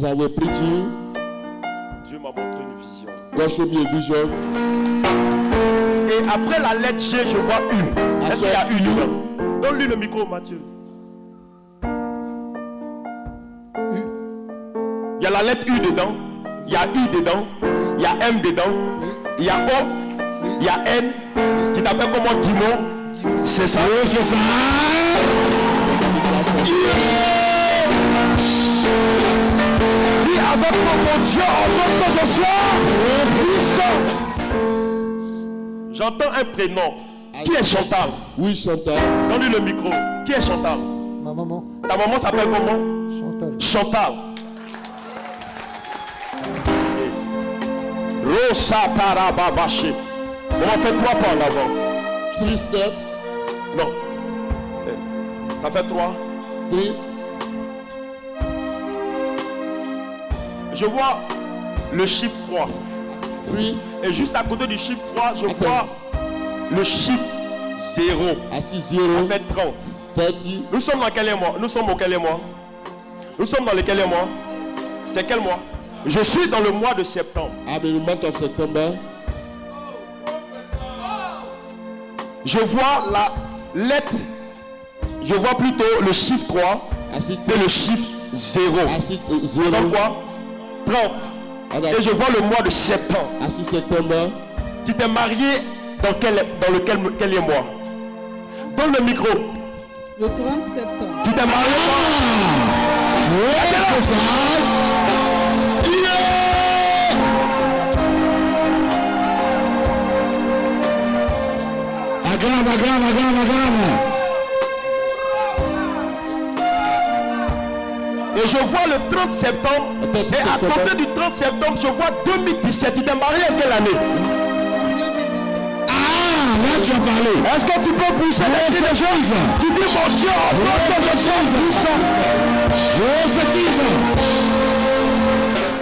I was preaching, Dieu m'a montré une vision. God showed me a vision. Et après la lettre G, je vois U. Est-ce qu'il y a U dedans? Donne-lui le micro, Mathieu. Il y a la lettre U dedans. Il y a I dedans. Il y a M dedans. Il y a O. Il y a N. Tu t'appelles comment, Guimond? C'est ça. Oui, c'est ça. Dis avec mon Dieu, en tant que je sois puissant. J'entends un prénom. Qui est Chantal? Oui, Chantal. Donne-lui le micro. Qui est Chantal? Ma maman. Ta maman s'appelle comment? Chantal. Chantal. Rosa Tarababaché. Comment fais-toi pas en avant? 3 steps. Non. Ça fait 3. 3. Je vois le chiffre 3. 3. Et juste à côté du chiffre 3, je vois le chiffre 0. Assis Ça 0. fait 30. 30. Nous sommes dans quel mois? Nous sommes au quel mois? Nous sommes dans lequel mois? C'est quel mois? Je suis dans le mois de septembre. I'm in the month of September. Je vois la lettre, je vois plutôt le chiffre 3 Assis et le chiffre 0. Assis Donc 0. quoi? 30. Et je vois le mois de septembre. Assis September. Tu t'es marié dans quel mois? Donne le micro. Le 30 septembre. Tu t'es marié quand? Aggrave. Et je vois le 30 septembre. Et à côté du 30 septembre, je vois 2017. Tu t'es marié en quelle année? Là tu as parlé. Est-ce que tu peux pousser des cris de choses? Tu dis mon Dieu, en tant que je suis puissant.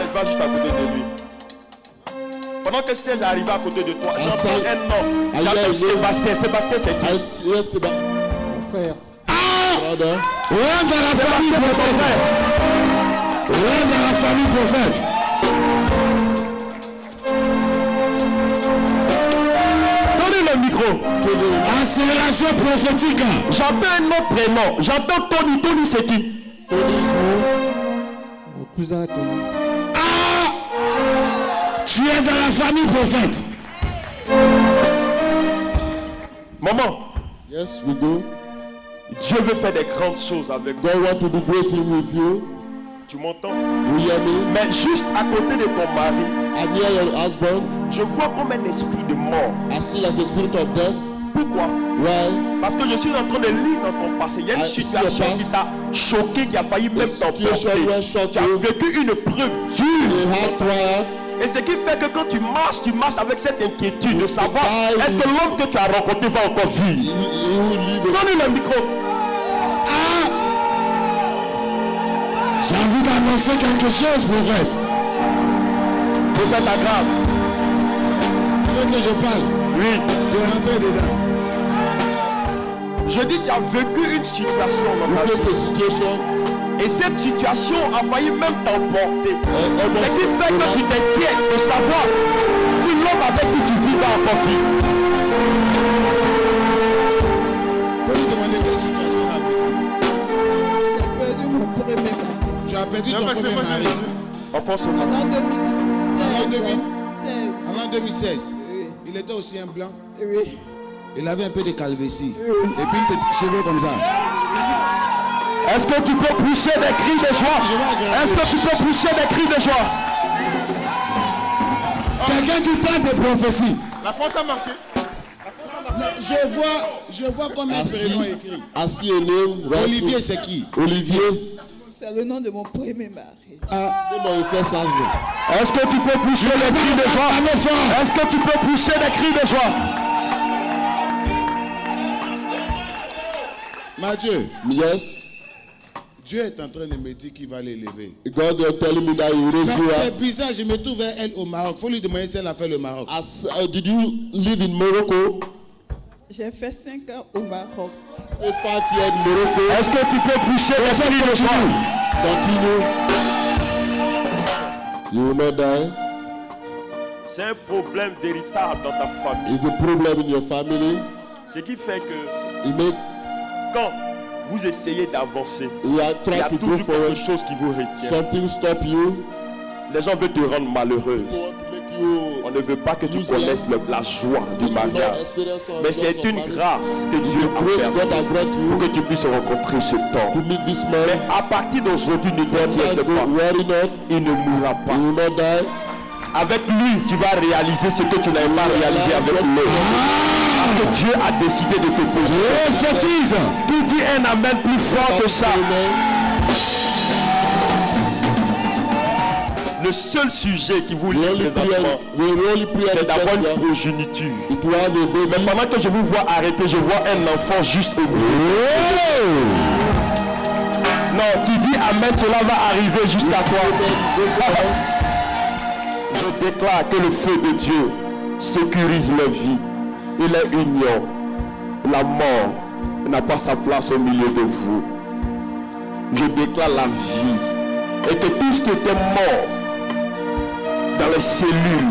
Elle va juste à côté de lui. Pendant que Serge est arrivé à côté de toi, j'entends un nom. J'appelle Sébastien. Sébastien, c'est qui? Yes, c'est Mon frère. brother. Rentre dans la famille prophète. Rentre dans la famille prophète. Donnez le micro. Accélération prophétique. J'entends un autre prénom. J'entends Tony. Tony, c'est qui? Mon cousin Tony. Tu es dans la famille prophète. Maman, Yes, we go. Dieu veut faire des grandes choses avec toi. God want to do great things with you. Tu m'entends? You hear me? Mais juste à côté de ton mari, I hear your husband. je vois comme un esprit de mort. I see like a spirit of death. Pourquoi? Why? Parce que je suis en train de lire dans ton passé. Il y a une situation qui t'a choqué, qui a failli même t'emporter. Tu as vécu une preuve dure. Et ce qui fait que quand tu marches avec cette inquiétude de savoir est-ce que l'homme que tu as rencontré va encore vivre. Donnez le micro. J'ai envie d'annoncer quelque chose, prophète. Prophète aggrave. Tu veux que je parle? Oui. De rentrer dedans. Je dis tu as vécu une situation dans ta vie. Et cette situation a failli même t'emporter. Ce qui fait que tu t'inquiètes de savoir si l'homme avec qui tu vis va encore vivre. Il faut lui demander quelle situation il a vécu. J'ai perdu mon premier mari. Tu as perdu ton premier mari. Enfin, c'est En l'an 2016. En l'an 2016. Oui. Il était aussi un blanc. Oui. Il avait un peu de calvitie. Et puis une petite cheveux comme ça. Est-ce que tu peux pousser des cris de joie? Est-ce que tu peux pousser des cris de joie? Quelqu'un qui parle de prophétie. La France a marqué. Je vois comme un prénom écrit. Assis et name. Olivier, c'est qui? Olivier. C'est le nom de mon premier mari. Est-ce que tu peux pousser des cris de joie? Est-ce que tu peux pousser des cris de joie? Mathieu. Yes. Dieu est en train de me dire qu'il va l'élever. God is telling me that you raise you C'est up. bizarre, je me trouve elle au Maroc. Il faut lui demander si elle a fait le Maroc. Did you live in Morocco? J'ai fait 5 ans au Maroc. 5 years in Morocco. Est-ce que tu peux pousser des cris de joie? Continue. You will not die. C'est un problème véritable dans ta famille. It's a problem in your family. Ce qui fait que It make quand vous essayez d'avancer, you are il y a trying to go toujours quelque forward. chose qui vous retient. Something stop you. Les gens veulent te rendre malheureuse. They want to make you. On ne veut pas que tu connaisses la joie du You will not mariage. experience Mais joy c'est of une marriage. grâce que It's Dieu the a grace permis God has brought pour you que tu puisses rencontrer ce temps. to meet this Mais man. à partir d'aujourd'hui, ne t'inquiète Don't pas. worry not. Il ne mourra pas. You will not die. Avec lui, tu vas réaliser ce que tu n'avais pas réalisé avec l'autre. Parce que Dieu a décidé de te poser. Prophétise. Qui dit un amen plus fort que ça? Le seul sujet qui vous lie les enfants, c'est d'avoir une progéniture. Mais pendant que je vous vois arrêter, je vois un enfant juste au milieu. Non, tu dis amen, cela va arriver jusqu'à toi. Je déclare que le feu de Dieu sécurise leur vie et leur union. La mort n'a pas sa place au milieu de vous. Je déclare la vie et que tout ce qui était mort dans les cellules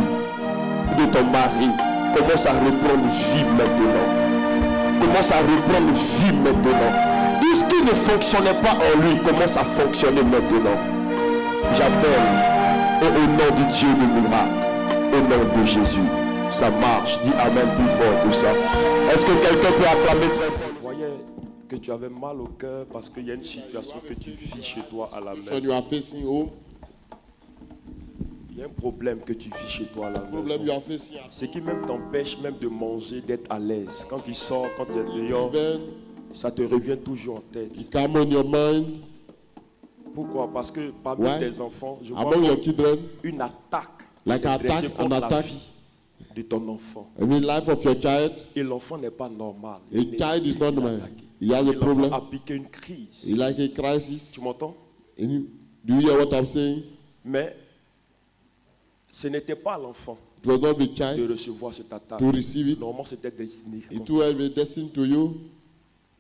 de ton mari commence à reprendre vie maintenant. Commence à reprendre vie maintenant. Tout ce qui ne fonctionnait pas en lui commence à fonctionner maintenant. J'appelle au nom du Dieu de miracle, au nom de Jésus. Ça marche. Dis amen plus fort que ça. Est-ce que quelqu'un peut acclamer très fort? Je voyais que tu avais mal au cœur parce qu'il y a une situation que tu vis chez toi à la maison. You are facing home. Il y a un problème que tu vis chez toi à la Problem you maison. are facing. Ce qui même t'empêche même de manger, d'être à l'aise. Quand tu sors, quand tu es dehors, Even ça te revient toujours en tête. it come on your mind. Pourquoi? Parce que parmi Why? tes enfants, je vois Among your children, une attaque Like s'est an dressée attack, contre an la attack. vie de ton enfant. every life of your child, Et l'enfant n'est pas normal. a child is not normal. He has a Et l'enfant problem. a piqué une crise. He like a crisis. Tu m'entends? Do you hear what I'm saying? Mais ce n'était pas à l'enfant It was not the de child recevoir cette attaque. to receive it. Normalement, c'était destiné. It will be destined to you.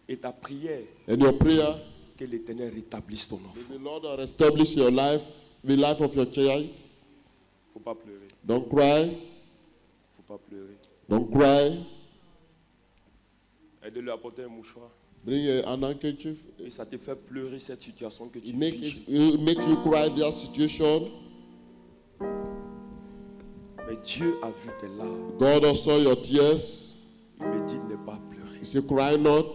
Et ta prière, And your prayer, que l'Éternel rétablisse ton enfant. the Lord will establish your life, the life of your child. Faut pas pleurer. Don't cry. Faut pas pleurer. Don't cry. Aide-le à porter un mouchoir. Bring an handkerchief. Et ça te fait pleurer cette situation que tu It vis. make you cry that situation. Mais Dieu a vu tes larmes. God also saw your tears. Il me dit ne pas pleurer. He said, cry not.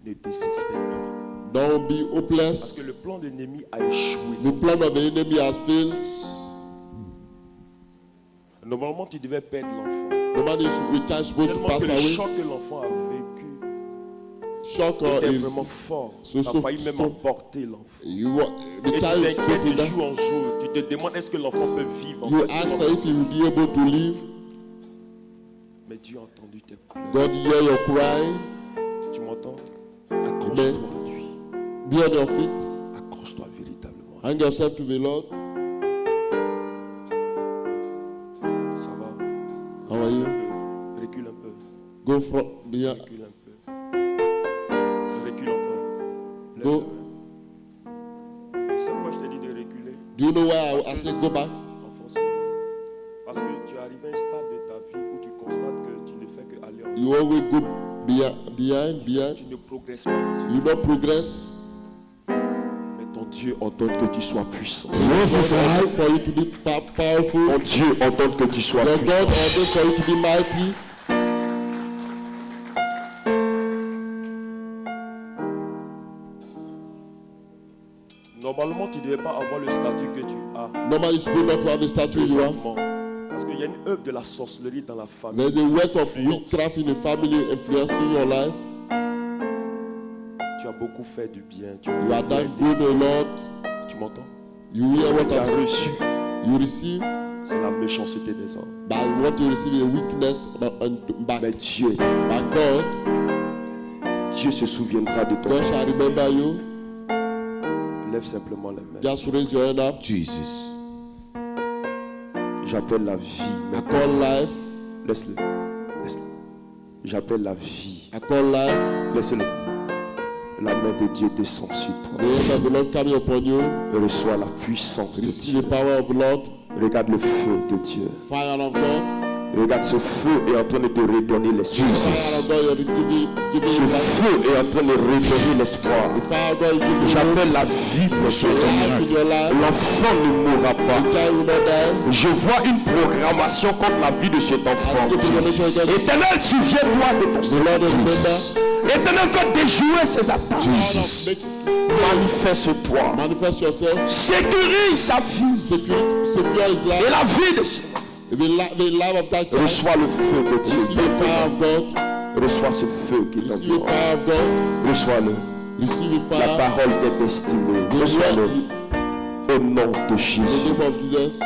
Ne désespère pas. Don't be Parce hopeless. que le plan de l'ennemi a échoué. The plan of the enemy has failed. Normalement, tu devais perdre l'enfant. The man is with child supposed to Tellement pass que le away. choc que l'enfant a vécu Shock était is vraiment fort. So- Ça a so- failli même so- emporter l'enfant. you. Et The tu child is t'inquiètes put de down. jour en jour. Tu te demandes est-ce que l'enfant peut vivre. You Est-ce que ask l'enfant- her if he will be able to live. Mais Dieu a entendu tes pleurs. God hear your cry. Tu m'entends? Accroche-toi à lui. Be on your feet. Accroche-toi véritablement. Hang yourself to the Lord. Ça va? How are you? Recule un peu. Go from behind. Recule un peu. Recule encore. Lève Go. la main. C'est pourquoi je t'ai dit de reculer. Do you know why I say go back? Enfonce. Parce que tu es arrivé à un stade de ta vie où tu constates que tu ne fais que aller en You always go behind. Tu ne progresses pas. You don't progress. Mais ton Dieu ordonne que tu sois puissant. God for you to be powerful. Ton Dieu ordonne que tu sois Your puissant. God orders for you to be mighty. Normalement, tu ne devais pas avoir le statut que tu as. Normally, you should not to have the statue you have. Présentement. Parce qu'il y a une œuvre de la sorcellerie dans la famille. There's a work of witchcraft in the family influencing your life. Tu as beaucoup fait du bien. Tu You are done good, O Lord. Tu m'entends? You hear what Tu as I'm saying? reçu. You receive, C'est la méchanceté des hommes. but what you receive is a weakness. But Mais Dieu, God, Dieu se souviendra de ton God nom. shall remember you. Lève simplement les mains. Just raise your hand up. Jesus. J'appelle la vie. I call life. Laisse-le. Laisse-le. J'appelle la vie. I call life. Laisse-le. La main de Dieu descend sur The toi. hand of the Lord coming upon you. Et reçois la puissance de Receive Dieu. the power of the Lord. Regarde le feu de Dieu. Fire of God. Regarde, ce feu est en train de te redonner l'espoir. Fire of God, you're giving Ce life. feu est en train de redonner l'espoir. The fire of God is giving you J'appelle la vie pour ce life in your life. L'enfant ne mourra pas. The child will not die. Je vois une programmation contre la vie de cet enfant. I see programmation against Éternel, souviens-toi de ton the Lord of remember. Éternel, fais déjouer ses attaques. Make- Manifeste-toi. Manifest yourself. Sécurise sa vie Secure his et life. la vie de ce The life of that child. Reçois le feu de Receive Dieu. the fire of God. Reçois ce feu qui Receive the t'entoure. fire of God. Reçois-le. Receive the La fire. parole t'est destinée. The Reçois-le. word Au nom de in the Jésus. name of Jesus.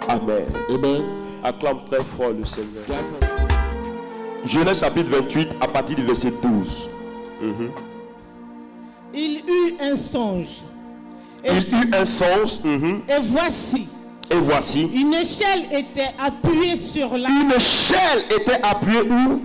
Amen. Amen. Acclame très fort le Seigneur. Clap for- Genèse chapitre 28 à partir du verset 12. Il eut un songe. Et, Il eut un songe. et voici, Et voici. une échelle était appuyée sur la Une échelle était appuyée où?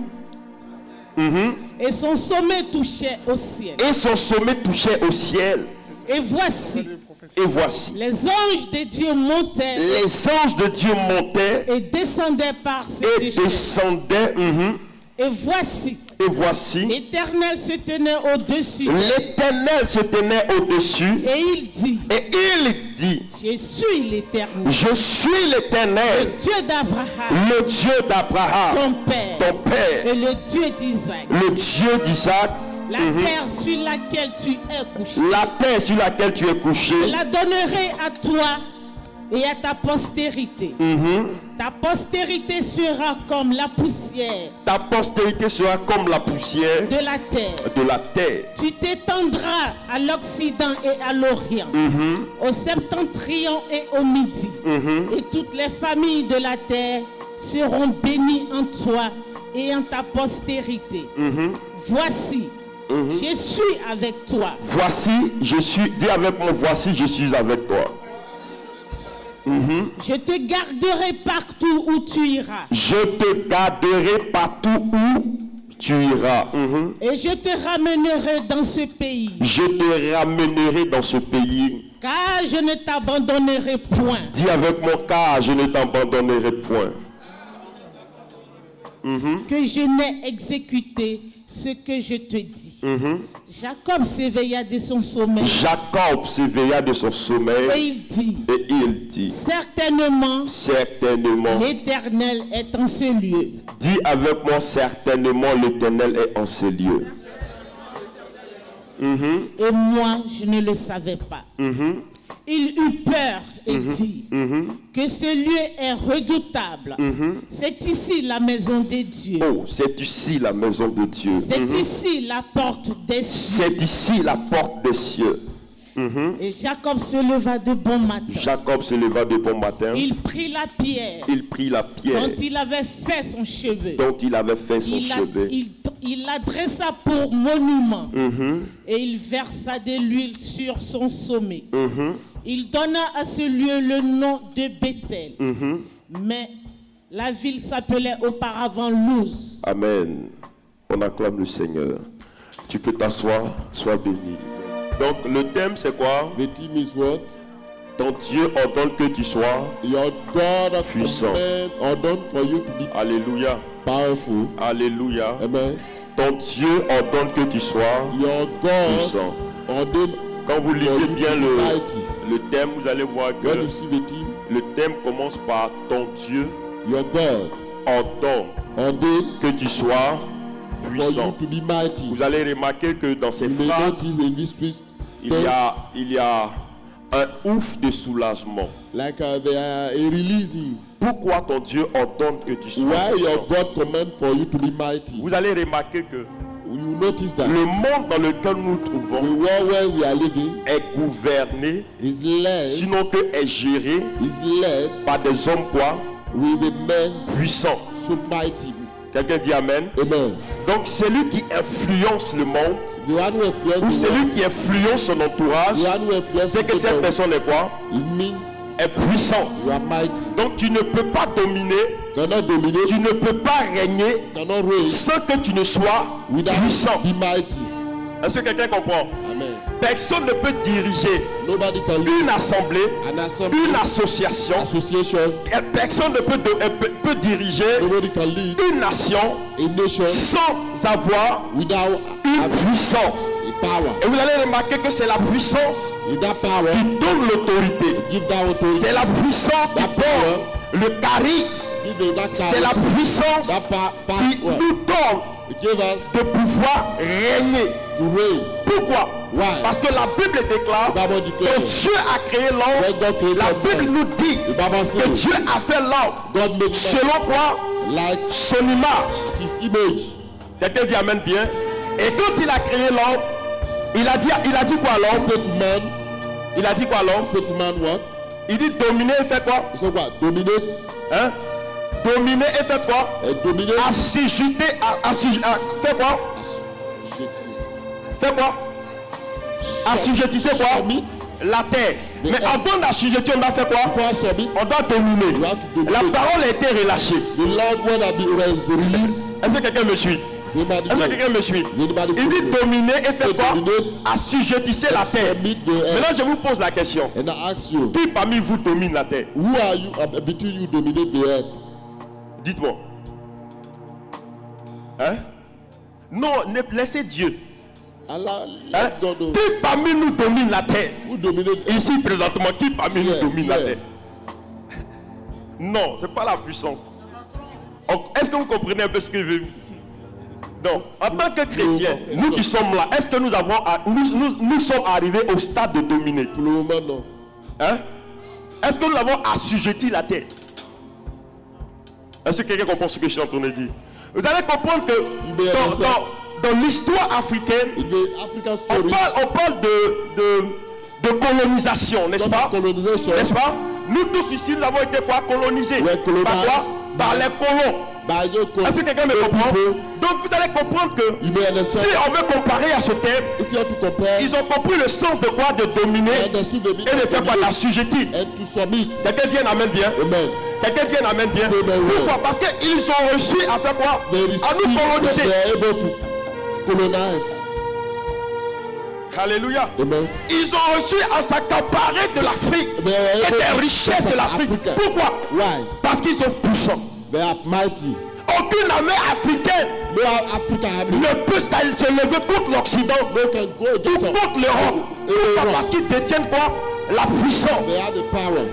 et son sommet touchait au ciel. Et son sommet touchait au ciel. Et voici, Et voici. les anges de Dieu montaient Les anges de Dieu montaient et descendaient par cette et échelle. descendaient. Et voici, Et voici. l'Éternel se tenait au-dessus. L'Éternel se tenait au-dessus. Et il dit, Et il dit, je suis l'Éternel, je suis l'Éternel, Dieu d'Abraham, le Dieu d'Abraham, ton père, ton père, et le Dieu d'Isaac. le Dieu d'Isaac, La terre sur laquelle tu es couché, la terre sur laquelle tu es couché. je la donnerai à toi et à ta postérité. Ta postérité sera comme la poussière Ta postérité sera comme la poussière de la terre. de la terre. Tu t'étendras à l'Occident et à l'Orient, au septentrion et au midi. Et toutes les familles de la terre seront bénies en toi et en ta postérité. Voici, je suis avec toi. Voici, je suis, dis avec moi, voici, je suis avec toi. Je te garderai partout où tu iras. Je te garderai partout où tu iras. Et je te ramènerai dans ce pays. Je te ramènerai dans ce pays. Car je ne t'abandonnerai point. Dis avec mon car, je ne t'abandonnerai point. Que je n'ai exécuté ce que je te dis. Jacob s'éveilla de son sommeil Jacob s'éveilla de son et sommeil il dit, et il dit, certainement certainement, l'Éternel est en ce lieu. dis avec moi, certainement l'Éternel est en ces lieux. Et moi, je ne le savais pas. Il eut peur et dit que ce lieu est redoutable. C'est ici la maison de Dieu. Oh, c'est ici la maison de Dieu. C'est ici la porte des cieux. C'est ici la porte des cieux. Et Jacob se leva de bon matin. Jacob se leva de bon matin. Il prit la pierre Il prit la pierre dont il avait fait son cheveu. dont il avait fait son cheveu. Il la dressa pour monument et il versa de l'huile sur son sommet. Il donna à ce lieu le nom de Bethel. Mais la ville s'appelait auparavant Luz. Amen. On acclame le Seigneur. Tu peux t'asseoir, sois béni. Donc le thème c'est quoi? The team is what? Ton Dieu ordonne que tu sois. Your God of Puissant. command ordained for you to be Alléluia. powerful. Alléluia. Amen. Ton Dieu ordonne que tu sois Your God puissant. ordained Quand vous for lisez you to bien be mighty. le thème, vous allez voir When you que see the team, le thème commence par ton Dieu your God ordonne ordained que tu sois for you puissant. to be mighty. Vous allez remarquer que dans ces You may phrases, notice in this priest il y a un ouf de soulagement. like they are a releasing. Pourquoi ton Dieu ordonne que tu sois Why your puissant? God command for you to be mighty? Vous allez remarquer que You notice that le monde dans lequel nous nous the trouvons world where we are living est gouverné, is led est géré par des hommes quoi? with the men Puissants. so mighty. Quelqu'un dit Amen. Amen. Donc celui qui influence le monde The one who ou influences the celui world, qui influence son entourage, the one who influences c'est que cette people, personne est quoi? it means Est puissante. you are mighty. Donc tu ne peux pas dominer, Cannot dominate, tu ne peux pas régner cannot reign sans que tu ne sois without puissant. be mighty. Est-ce que quelqu'un comprend? Amen. Amen. Personne ne peut diriger Nobody can une lead assemblée, an assembly, une association. association. Personne ne peut diriger Nobody can lead une nation a nation sans avoir without une puissance. a power. Et vous allez remarquer que c'est la puissance Is that power? qui donne l'autorité. Give that authority. C'est la puissance qui That power. donne le charisme. Give them that C'est la power. puissance That qui power. nous donne It give us de pouvoir régner. to reign. Pourquoi? Why? Parce que la Bible déclare The Bible que declares Dieu a créé when l'homme. God created La Bible man, nous dit the Bible que says Dieu a fait l'homme God made man selon quoi? like Son image. his image. Quelqu'un dit amen bien. Et quand il a créé l'homme, il a dit quoi à He l'homme? said to man, Il a dit quoi à l'homme? he said to man what? Il dit dominer et fait quoi? He said what? Dominate Hein? Dominer et fait quoi? and dominate. Assujetter, fait quoi? Fait quoi? Assujettissez quoi? Submit. La terre. Mais avant d'assujettir, on a fait quoi? Before submit, On doit dominer. you have to La dominate. parole a été relâchée. The Lord when I be released. Est-ce que quelqu'un me suit? Anybody Est-ce que know? quelqu'un me suit? Anybody Il dit follow? dominer et faire quoi? Dominate. Assujettissez la terre. Submit the earth. Maintenant, je vous pose la question. And I ask you, Qui parmi vous domine la terre? who are you between you dominate the earth? Dites-moi. Hein? Non, laissez Dieu. Allah, Hein? let God know. Qui parmi nous domine la terre? Who dominate? Ici présentement, qui parmi nous Yeah, domine la yeah. terre? Non, c'est pas la puissance. Est-ce que vous comprenez un peu ce que je veux dire? Donc, en tant que chrétiens, nous qui sommes là, est-ce que nous sommes arrivés au stade de dominer? Pour le moment, non. Hein? Est-ce que nous avons assujetti la terre? Est-ce que quelqu'un comprend ce que je suis en train de dire? Vous allez comprendre que dans l'histoire africaine, In the African on story, parle de colonisation, n'est-ce pas? colonization N'est-ce pas? Nous tous ici, nous avons été quoi? Colonisés. Ouais, colonisés. Par quoi? Par les colons. by your Est-ce que quelqu'un me comprend? people, Donc vous allez comprendre que you may understand. si on veut comparer à ce thème, If you have to compare, ils ont compris le sens de quoi? De dominer and understood the et de faire quoi? D'assujettir. and to submit. Quelqu'un dit un amen bien. Amen. Quelqu'un dit un amen bien. C'est amen, ouais. Pourquoi? Parce qu'ils ont réussi à faire quoi? They À receive nous that coloniser. they are able to colonize. Alléluia. Amen. Ils ont reçu à s'accaparer de l'Afrique They are et able des to richesses de l'Afrique. Africa. Pourquoi? Why? Parce qu'ils sont puissants. They are mighty. Aucune armée africaine No African army ne peut se lever contre l'Occident no can go ou against us. contre l'Europe. Pourquoi? Parce qu'ils détiennent quoi? La puissance. They have the power.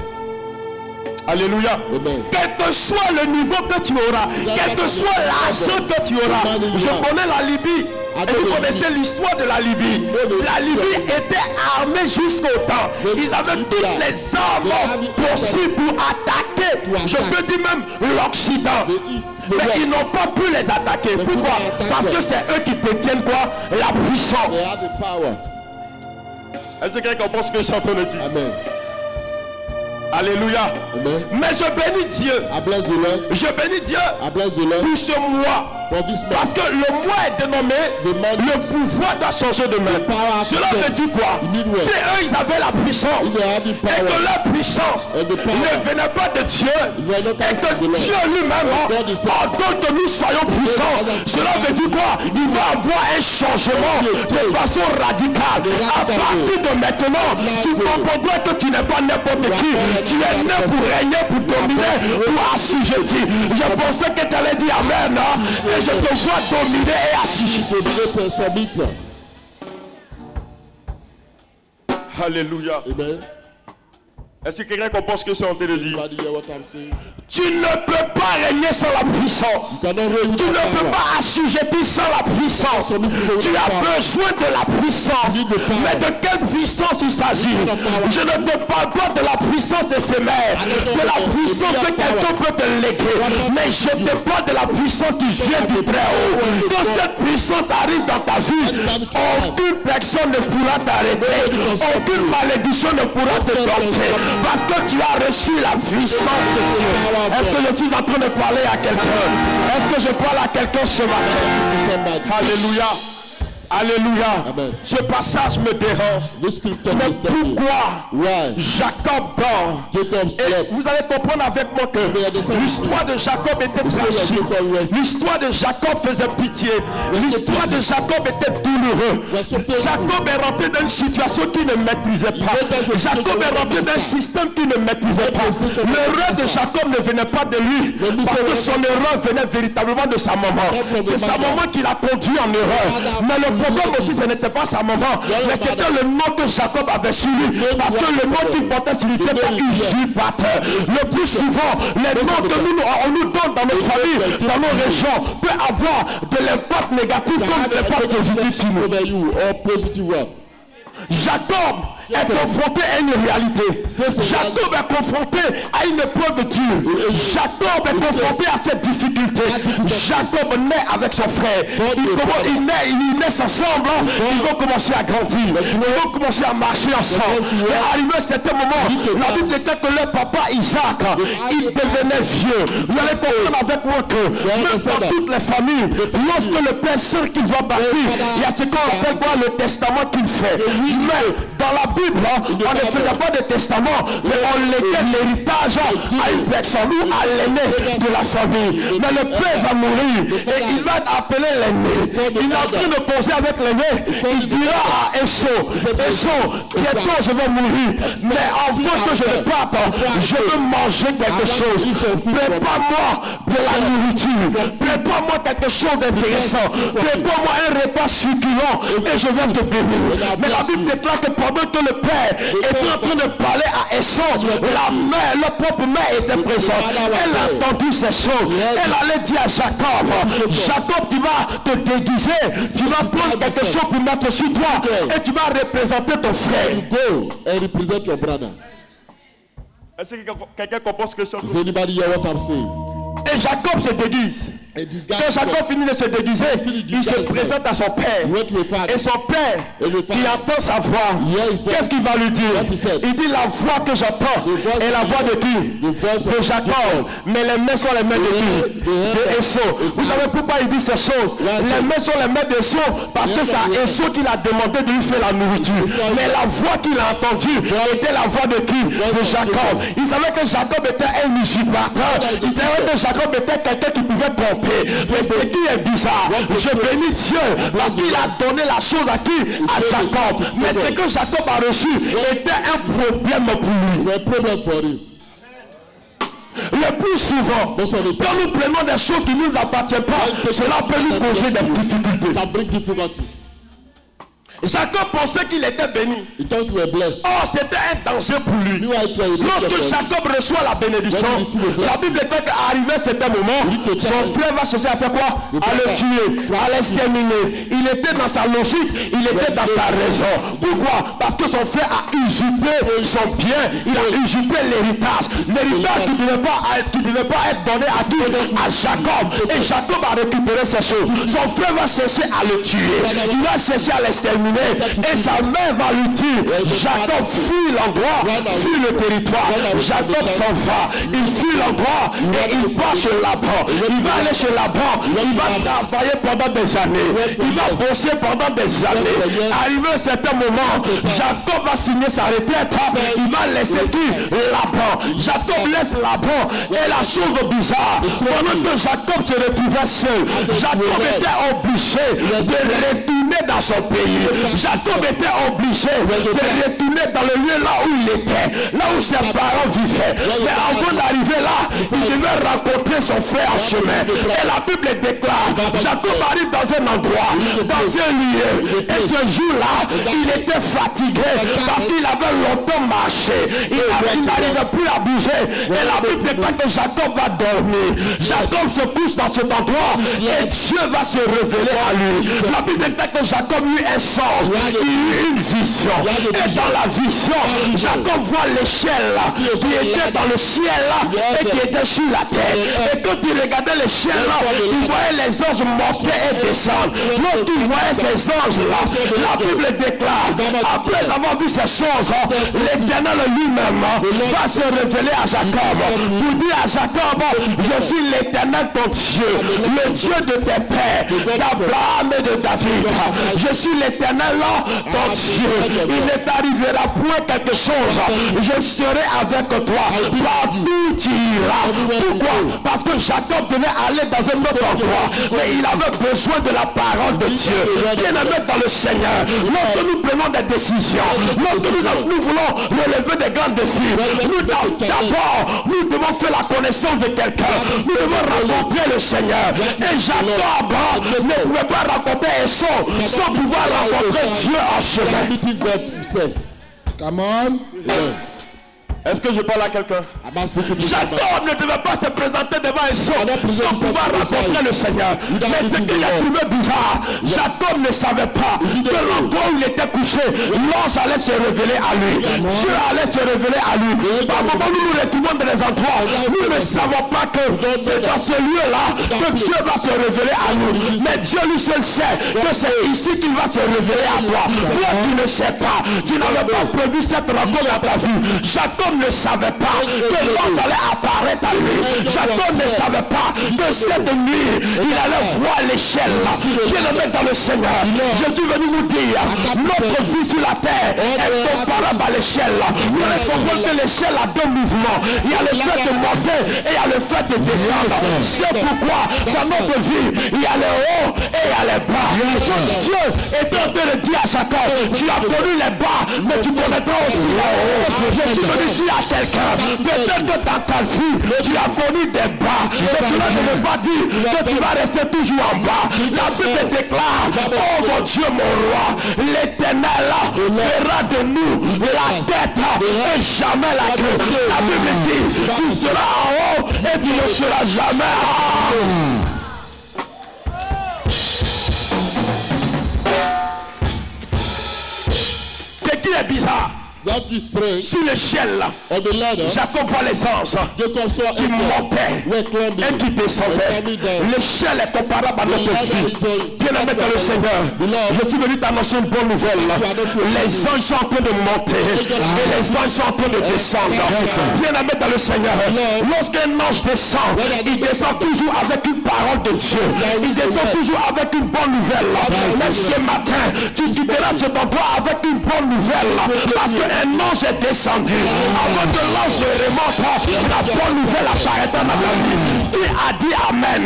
Alléluia. Amen. Quel que soit le niveau que tu auras, quel que soit l'argent que tu auras, je connais la Libye. Et vous connaissez l'histoire de la Libye. La Libye était armée jusqu'au temps. Ils avaient toutes les armes possibles pour attaquer. Je peux dire même l'Occident. Mais ils n'ont pas pu les attaquer. Pourquoi? Parce que c'est eux qui détiennent quoi? La puissance. They have the power. Est-ce que quelqu'un pense ce que je suis en train de dire? Amen. Alléluia. Amen. Mais je bénis Dieu. I bless the Lord. Je bénis Dieu I bless the Lord pour ce mois. for this Parce man. que le mois est dénommé, The man le pouvoir doit changer de main. power Cela of veut dire quoi? You need what? C'est eux, ils avaient la puissance. They have the Et que power. leur puissance And the power. ne venait pas de Dieu. were not Et que of the Lord. Dieu lui-même God is- ordonne que nous soyons puissants. Cela veut dire quoi? Il va avoir un changement de façon radicale. À partir de maintenant, tu comprendras que tu n'es pas n'importe qui. Tu es né pour régner, pour dominer, pour assujettir. Je pensais que tu allais dire amen. Hein? Et je te vois dominer et assujettir. Dominate and submit. Alléluia. Amen. Est-ce que quelqu'un comprend ce que c'est en train de dire? Everybody hear what I'm saying? Tu ne peux pas régner sans la puissance. You cannot reign Tu ne without peux power. pas assujettir sans la puissance. Tu as besoin de la puissance. Mais de quelle puissance il s'agit? Je ne te parle pas de la puissance éphémère, de la puissance que quelqu'un peut te léguer. Mais je te parle de la puissance qui vient du très haut. Quand cette puissance arrive dans ta vie, aucune personne ne pourra t'arrêter. Aucune malédiction ne pourra te dompter. Parce que tu as reçu la puissance de Dieu. Est-ce que je suis en train de parler à quelqu'un? Est-ce que je parle à quelqu'un ce matin? Somebody. Alléluia. Alléluia. Amen. Ce passage me dérange. This scripture Mais disturbs me. pourquoi Why? Jacob dort? Jacob Et slept. vous allez comprendre avec moi que l'histoire de Jacob était tragique. L'histoire de Jacob faisait pitié. L'histoire de Jacob était douloureuse. Jacob est rentré dans une situation qu'il ne maîtrisait pas. Jacob est rentré dans un système qu'il ne maîtrisait pas. L'erreur de Jacob ne venait pas de lui, parce que son erreur venait véritablement de sa maman. C'est sa maman qui l'a conduit en erreur. Mais le problème aussi, ce n'était pas sa maman, mais c'était le nom que Jacob avait sur lui, parce que le nom qu'il portait signifiait pas usurpateur. Le plus souvent, les noms que on nous donne dans nos familles, dans nos régions, peut avoir de l'impact négatif comme de l'impact positif sur nous. Over you or positive one. Jacob est confronté à une réalité. Jacob est confronté à une épreuve dure. Jacob est confronté à cette difficulté. Jacob naît avec son frère. Ils naissent ensemble. Ils vont commencer à grandir. Ils vont commencer à marcher ensemble. Et arrivé à un certain moment, la Bible déclare que leur papa Isaac, il devenait vieux. Vous allez comprendre avec moi que même dans toutes les familles, lorsque le père sent qu'il doit bâtir, il y a ce qu'on appelle quoi, le testament qu'il fait. Mais dans la Bible, on ne faisait pas de testament, mais on léguait l'héritage à une personne ou à l'aîné de la famille. Mais le père va mourir et il va appeler l'aîné. Il est en train de poser avec l'aîné. Il dira à Esau, bientôt je vais mourir, mais avant que je ne parte, je veux manger quelque chose. Prépare-moi de la nourriture. Prépare-moi quelque chose d'intéressant. Prépare-moi un repas succulent et je vais te bénir. Mais la Bible déclare que pendant que le père était en train de parler à Esau, la mère, leur propre mère était présente. Elle a entendu ces choses. Elle allait dire à Jacob, tu vas te déguiser, tu vas prendre quelque chose pour mettre sur toi et tu vas représenter ton frère. Go and represent your brother. Est-ce que quelqu'un comprend ce que je Does anybody hear what I'm saying? Et Jacob se déguise. Quand Jacob finit de se déguiser, il se présente à son père. Et son père, qui entend sa voix, qu'est-ce qu'il va lui dire? Il dit la voix que j'entends est la voix de qui? De Jacob. Mais les mains sont les mains de qui? De Esau. Vous savez pourquoi il dit ces choses? Les mains sont les mains d'Esau parce que c'est Esau qui l'a demandé de lui faire la nourriture. Mais la voix qu'il a entendue était la voix de qui? De Jacob. Il savait que Jacob était un usurpateur. Il savait que Jacob était quelqu'un qui pouvait tromper. Mais ce qui est bizarre, je bénis Dieu parce qu'il a donné la chose à qui? À Jacob. Mais ce que Jacob a reçu était un problème pour lui. Le plus souvent, quand nous prenons des choses qui ne nous appartiennent pas, cela peut nous causer des difficultés. Jacob pensait qu'il était béni. Or, c'était un danger pour lui. Lorsque Jacob reçoit la bénédiction, la Bible dit qu'arrivé à certain moment, son frère va chercher à faire quoi? À le tuer, à l'exterminer. Il était dans sa logique, il était dans sa raison. Pourquoi? Parce que son frère a usurpé son bien, il a usurpé l'héritage. L'héritage qui ne devait pas être donné à qui? À Jacob. Et Jacob a récupéré ces choses. Son frère va chercher à le tuer. Il va chercher à l'exterminer. Et sa mère va lui dire, Jacob fuit l'endroit, fuit le territoire. Jacob s'en va, il fuit l'endroit et il va chez Laban. Il va aller chez Laban, il va travailler pendant des années, il va bosser pendant des années. Arrivé à un certain moment, Jacob va signer sa retraite, il va laisser qui? Laban. Jacob laisse Laban. Et la chose bizarre, pendant que Jacob se retrouvait seul, Jacob était obligé de retourner dans son pays. Jacob était obligé de retourner dans le lieu là où il était, là où ses parents vivaient. Mais avant d'arriver là, il devait rencontrer son frère en chemin. Et la Bible déclare, Jacob arrive dans un endroit, dans un lieu. Et ce jour-là, il était fatigué parce qu'il avait longtemps marché. Il n'arrivait plus à bouger. Et la Bible déclare que Jacob va dormir. Jacob se couche dans cet endroit et Dieu va se révéler à lui. La Bible déclare que Jacob eut un sens, il eut une vision. Et dans la vision, Jacob voit l'échelle qui était dans le ciel et qui était sur la terre. Et quand il regardait l'échelle, il voyait les anges monter et descendre. Lorsque qu'il voyait ces anges-là, la Bible déclare, après avoir vu ces choses, l'Éternel lui-même va se révéler à Jacob pour dire à Jacob, je suis l'Éternel ton Dieu, le Dieu de tes pères, d'Abraham et de David. Je suis l'Éternel ton Dieu. Il ne t'arrivera point quelque chose. Je serai avec toi partout tu iras. Pourquoi? Parce que Jacob devait aller dans un autre endroit, mais il avait besoin de la parole de Dieu. Bien-aimé dans le Seigneur, lorsque nous prenons des décisions, lorsque nous voulons relever des grands défis, d'abord nous devons faire la connaissance de quelqu'un. Nous devons rencontrer le Seigneur. Et Jacob ne pouvait pas rencontrer Esau sans pouvoir rencontrer Dieu en chemin. Come on. Est-ce que je parle à quelqu'un? Jacob ne devait pas se présenter devant Esau sans pouvoir rencontrer le Seigneur. Mais ce qu'il a trouvé bizarre, Jacob ne savait pas que l'endroit où il était couché, l'ange allait se révéler à lui. Dieu allait se révéler à lui. Par moment nous nous retrouvons dans des endroits, nous ne savons pas que c'est dans ce lieu-là que Dieu va se révéler à nous. Mais Dieu lui seul sait que c'est ici qu'il va se révéler à toi. Toi tu ne sais pas, tu n'avais pas prévu cette rencontre dans ta vie. Jacob ne savait pas que l'ange allait apparaître à lui. Jacob ne savait pas que cette nuit il allait voir l'échelle. Bien-aimé dans le Seigneur, je suis venu vous dire, notre vie sur la terre est comparable à l'échelle. Nous savons que l'échelle a deux mouvements. Il y a le fait de monter et il y a le fait de descendre. C'est pourquoi dans notre vie il y a le haut et il y a les bas. Dieu est en train de dire à Jacob, tu as connu les bas, mais tu connaîtras aussi les hauts. Je suis venu dire à quelqu'un, peut-être que dans ta vie tu as connu des bas, mais cela ne veut pas dire que tu vas rester toujours en bas. La Bible déclare, oh mon Dieu mon roi, l'Éternel fera de nous la tête et jamais la queue. La Bible dit, tu seras en haut et tu ne seras jamais en haut. Ce qui est bizarre, sur l'échelle, Jacob voit les anges qui montaient et qui descendaient. L'échelle est comparable à notre vie. Bien-aimé dans le Seigneur, je suis venu t'annoncer une bonne nouvelle. Les anges sont en train de monter et les anges sont en train de descendre. Bien-aimé dans le Seigneur, lorsqu'un ange descend, il descend toujours avec une parole de Dieu. Il descend toujours avec une bonne nouvelle. Mais ce matin, tu quitteras cet endroit avec une bonne nouvelle. Parce que un ange est descendu. Avant que l'ange remonte, la bonne nouvelle apparaîtra dans ta vie. Qui a dit Amen?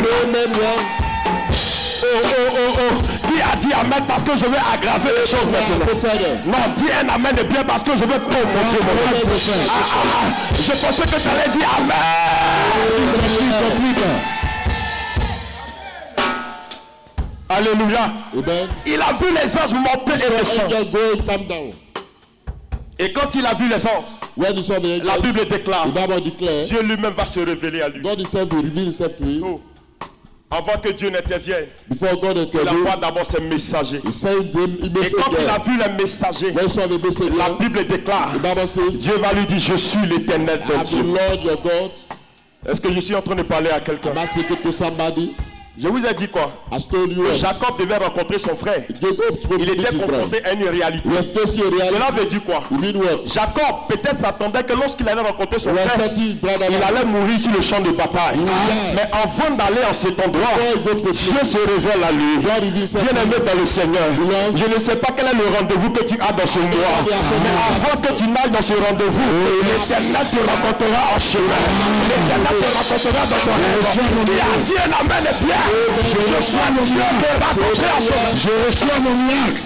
Qui a dit Amen parce que je vais aggraver les choses maintenant? Non, dis un Amen et bien parce que je vais tout montrer mon Dieu. Je pensais que tu allais dire Amen. Alléluia. Il a vu les anges monter et descendre. Et quand il a vu les anges, la Bible déclare, Dieu lui-même va se révéler à lui. Oh. Avant que Dieu n'intervienne, il envoie d'abord ses messagers. Et quand il a vu les messagers, la Bible déclare, Dieu va lui dire, je suis l'Éternel ton Dieu. Est-ce que je suis en train de parler à quelqu'un? Je vous ai dit quoi? Que Jacob devait rencontrer son frère. Il était confronté à une réalité. Cela veut dire quoi? Jacob peut-être s'attendait que lorsqu'il allait rencontrer son frère, il allait mourir sur le champ de bataille. Mais avant d'aller en cet endroit, Dieu se révèle à lui. Bien-aimé dans le Seigneur, je ne sais pas quel est le rendez-vous que tu as dans ce mois. Mais avant que tu n'ailles dans ce rendez-vous, l'Éternel te rencontrera en chemin. L'Éternel te rencontrera dans ton rêve. Il a dit un amen et bien. Je reçois mon miracle. Je reçois mon miracle.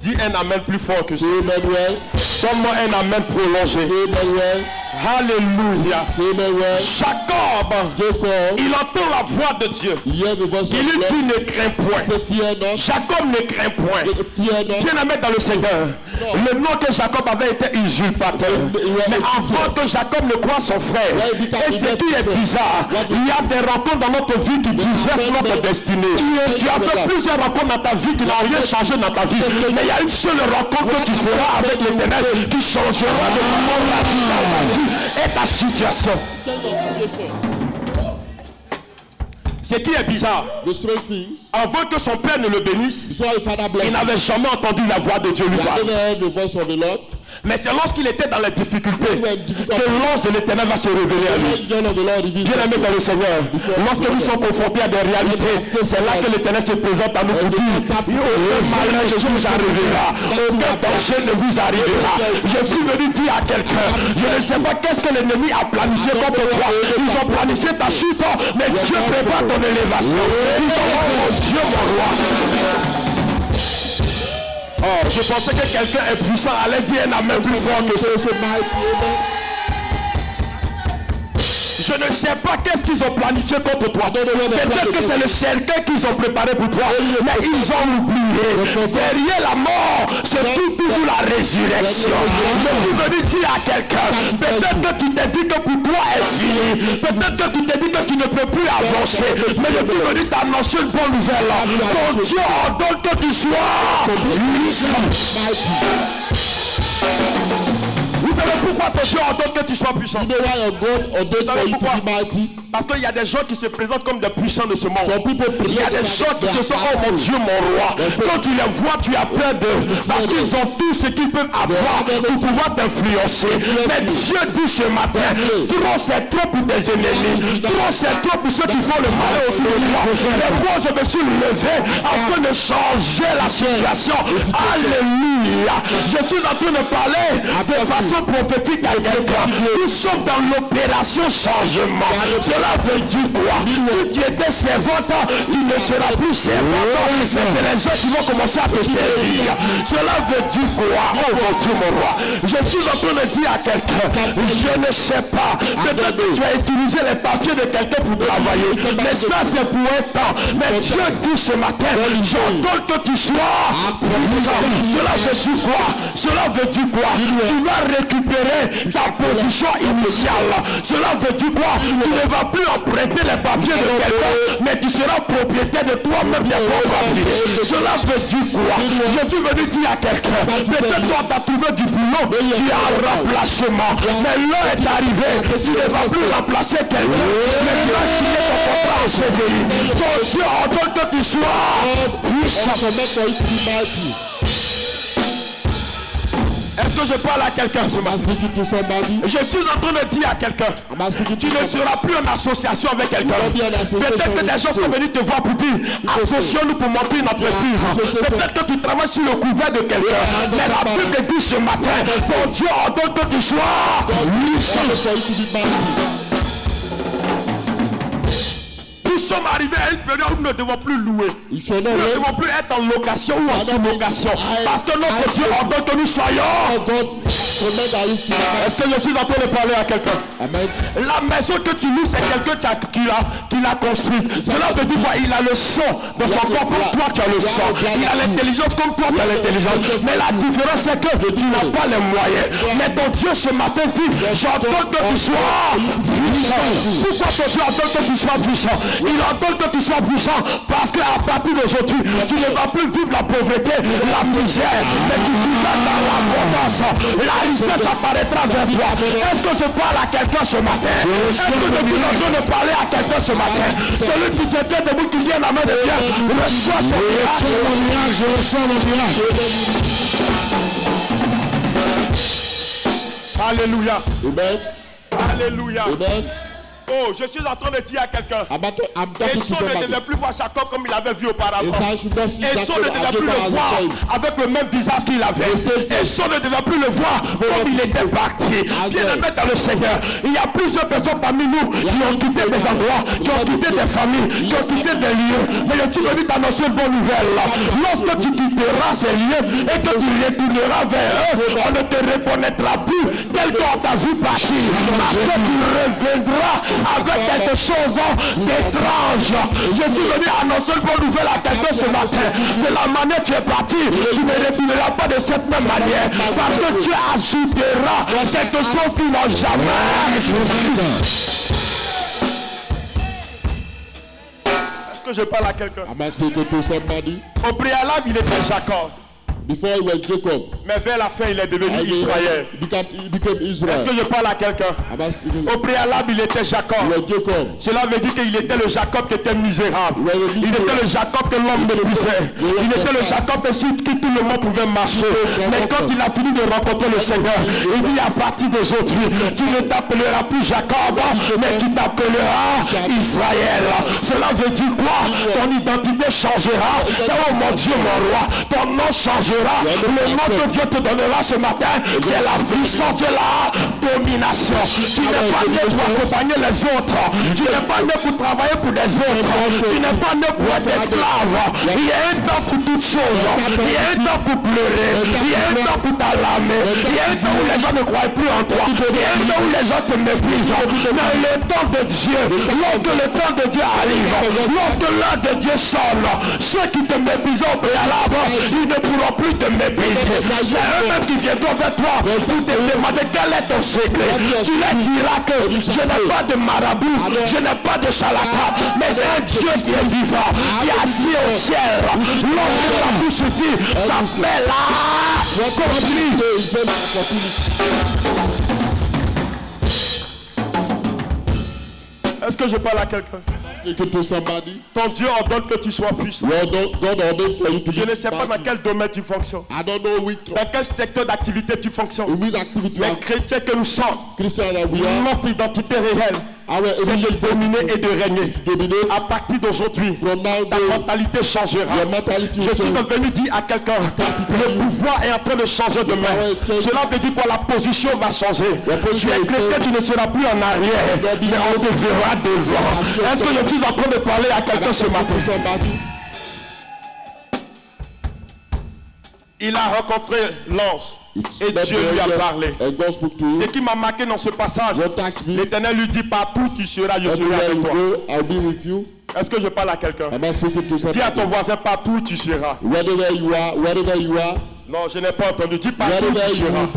Dis un amen plus fort que ça. Donne-moi un amen prolongé. Alléluia. Jacob, il entend la voix de Dieu. Il lui dit ne crains point. Jacob ne craint point. Bien-aimé dans le Seigneur, le nom que Jacob avait été usurpateur. Mais avant que Jacob ne croie son frère, et ce qui est bizarre, il y a des rencontres dans notre vie qui bouleversent notre destinée. Tu as fait plusieurs rencontres dans ta vie qui n'ont rien changé dans ta vie. Mais il y a une seule rencontre que tu feras avec l'Éternel qui changera de la vie et ta situation. Ce qui est bizarre, The strange thing, avant que son père ne le bénisse, before his father il blessed him, n'avait jamais entendu la voix de Dieu lui he had parler. never heard the voice of the Lord. Mais c'est lorsqu'il était dans les difficultés que l'ange de l'Éternel va se révéler à The lui. angel of the Lord revealed Bien aimé dans le Seigneur, lorsque nous sommes confrontés à des réalités, c'est là que l'Éternel se présente à nous pour dire aucun malheur ne vous arrivera, aucun danger ne vous arrivera. Je suis venu dire à quelqu'un, je ne sais pas qu'est-ce que l'ennemi a planifié contre toi. Ils ont planifié ta chute, mais Dieu prépare ton élévation. Ils ont dit, oh Dieu mon roi. Oh, je pensais que quelqu'un est puissant, allait dire un amen plus fort que ça. Je ne sais pas qu'est-ce qu'ils ont planifié contre toi. Peut-être que c'est le cercueil qu'ils ont préparé pour toi. Mais ils ont oublié. Derrière la mort, se trouve toujours la résurrection. Je suis venu dire à quelqu'un, peut-être que tu t'es dit que pour toi est fini. Peut-être que tu t'es dit que tu ne peux plus avancer. Mais je suis venu t'annoncer une bonne nouvelle. Ton Dieu ordonne que tu sois puissant. Vous savez pourquoi ton Dieu ordonne que tu sois puissant? You know why your God ordained for you to be mighty? Parce qu'il y a des gens qui se présentent comme des puissants de ce monde. Some people Il y a des gens qui se sont, oh mon Dieu, mon roi. Quand tu les vois, tu as peur d'eux. Parce qu'ils ont tout ce qu'ils peuvent avoir pour pouvoir t'influencer. Mais Dieu dit ce matin, trop c'est trop pour tes ennemis. Trop c'est trop pour ceux qui font le mal autour de toi. Mais moi, je me suis levé afin de changer la situation. Alléluia. Je suis en train de parler de façon prophétique à quelqu'un. Nous sommes dans l'opération changement. Cela veut dire quoi? Si tu étais servante, tu ne seras plus servante. Mais c'est les gens qui vont commencer à te servir. Cela veut dire quoi? Oh mon Dieu, mon roi. Je suis en train de dire à quelqu'un, je ne sais pas. Peut-être que tu as utilisé les papiers de quelqu'un pour travailler. Mais ça, c'est pour un temps. Mais Dieu dit ce matin, j'ordonne que tu sois puissant. Cela veut dire quoi? Cela veut dire quoi? Tu vas récupérer ta position initiale. Cela veut dire quoi? Tu ne vas plus emprunter les papiers de quelqu'un, mais tu seras propriétaire de toi-même des propres papiers. Cela veut dire quoi? Je suis venu dire à quelqu'un, peut-être toi tu as trouvé du boulot, tu as un remplacement, mais l'heure est arrivée, tu ne vas plus remplacer quelqu'un, mais tu vas signer ton contrat au CDI. Ton Dieu ordonne que tu sois puissant. Est-ce que je parle à quelqu'un ce matin? Je suis en train de dire à quelqu'un, tu ne seras plus en association avec quelqu'un. Peut-être que des gens sont venus te voir pour dire, associons-nous pour monter une entreprise. Peut-être que tu travailles sur le couvert de quelqu'un. Mais la Bible dit ce matin, ton Dieu ordonne que tu sois puissant. Nous sommes arrivés à une période où nous ne devons plus louer. Nous ne devons plus être en location ou en sous-location. Parce que notre Dieu ordonne que nous soyons. Est-ce que je suis en train de parler à quelqu'un? La maison que tu loues, c'est quelqu'un qui l'a construite. Cela veut dire quoi? Il a le son de son corps comme toi tu as le son. Il a l'intelligence comme toi tu as l'intelligence. Mais la différence c'est que tu n'as pas les moyens. Mais ton Dieu ce matin dit, j'ordonne que tu sois puissant. Pourquoi ton Dieu ordonne que tu sois puissant? Il ordonne que tu sois puissant parce qu'à partir d'aujourd'hui, tu ne vas plus vivre la pauvreté, la misère, mais tu vivras dans l'abondance. La richesse apparaîtra vers toi. Est-ce que je parle à quelqu'un ce matin? Est-ce que je suis en train de parler à quelqu'un ce matin? Celui qui se tient debout, qui vient la main de Dieu, reçoit son miracle. Je reçois mon miracle. Alléluia. Amen. Alléluia. Amen. Oh, je suis en train de dire à quelqu'un. Esau ne devait plus voir Jacob comme il avait vu auparavant. Esau ne devait plus le voir avec le même visage qu'il avait. Esau ne devait plus le voir comme il était parti. Bien aimé dans le Seigneur, il y a plusieurs personnes parmi nous qui ont quitté des endroits, qui ont quitté des familles, qui ont quitté des lieux. Mais je suis venu t'annoncer une bonne nouvelle. Lorsque tu quitteras ces lieux et que tu retourneras vers eux, on ne te reconnaîtra plus tel qu'on t'a vu partir. Parce que tu reviendras avec quelque chose d'étrange. Je suis venu annoncer une bonne nouvelle à quelqu'un ce matin. De la manière que tu es parti, tu ne retourneras pas de cette même manière. Parce que tu ajouteras quelque chose qui n'a jamais existé. Est-ce que je parle à quelqu'un? Au préalable, il était Jacob. Before he was Jacob. Mais vers la fin, il est devenu Israël. He became Israel. Est-ce que je parle à quelqu'un? Au préalable, il était Jacob. Cela veut dire qu'il était le Jacob qui était misérable. Il était le Jacob que l'homme méprisait. Il était le Jacob sur qui tout le monde pouvait marcher. Mais quand il a fini de rencontrer le Seigneur, il dit à partir d'aujourd'hui, tu ne t'appelleras plus Jacob, mais tu t'appelleras Israël. Cela veut dire quoi? Ton identité changera. Oh mon Dieu, mon roi, ton nom changera. Le nom que Dieu te donnera ce matin, c'est la puissance de la domination. Tu n'es pas né pour accompagner les autres. Tu n'es pas né pour travailler pour les autres. Tu n'es pas né pour être esclave. Il y a un temps pour toutes choses. Il y a un temps pour pleurer. Il y a un temps pour t'alarmer. Il y a un temps où les gens ne croient plus en toi. Il y a un temps où les gens te méprisent. Mais le temps de Dieu, lorsque le temps de Dieu arrive, lorsque l'heure de Dieu sonne, ceux qui te méprisent au préalable, ils ne pourront plus te mépriser. C'est eux-mêmes qui viendront vers toi pour te demander quel est ton secret. Tu leur diras que je n'ai pas de marabout, je n'ai pas de charlatan, mais c'est un Dieu qui est vivant, qui est assis au ciel. Lorsque la bouche dit, ça fait là, continue. Est-ce que je parle à quelqu'un? Ton Dieu ordonne que tu sois puissant. Je ne sais pas dans quel domaine tu fonctionnes. Dans quel secteur d'activité tu fonctionnes. Les chrétiens que nous sommes, notre identité réelle, c'est de dominer et de régner. À partir d'aujourd'hui, ta mentalité changera. Je suis venu dire à quelqu'un, le pouvoir est en train de changer de main. Cela veut dire que la position va changer. Tu es chrétien, tu ne seras plus en arrière, mais on te verra devant. Est-ce que je suis en train de parler à quelqu'un ce matin? Il a rencontré l'ange. Et Dieu lui a parlé. Ce qui m'a marqué dans ce passage, l'Éternel lui dit, partout tu seras, je serai avec toi. Est-ce que je parle à quelqu'un? Dis à ton voisin, partout tu seras. Wherever you are. Non, je n'ai pas entendu. Dis partout tu seras.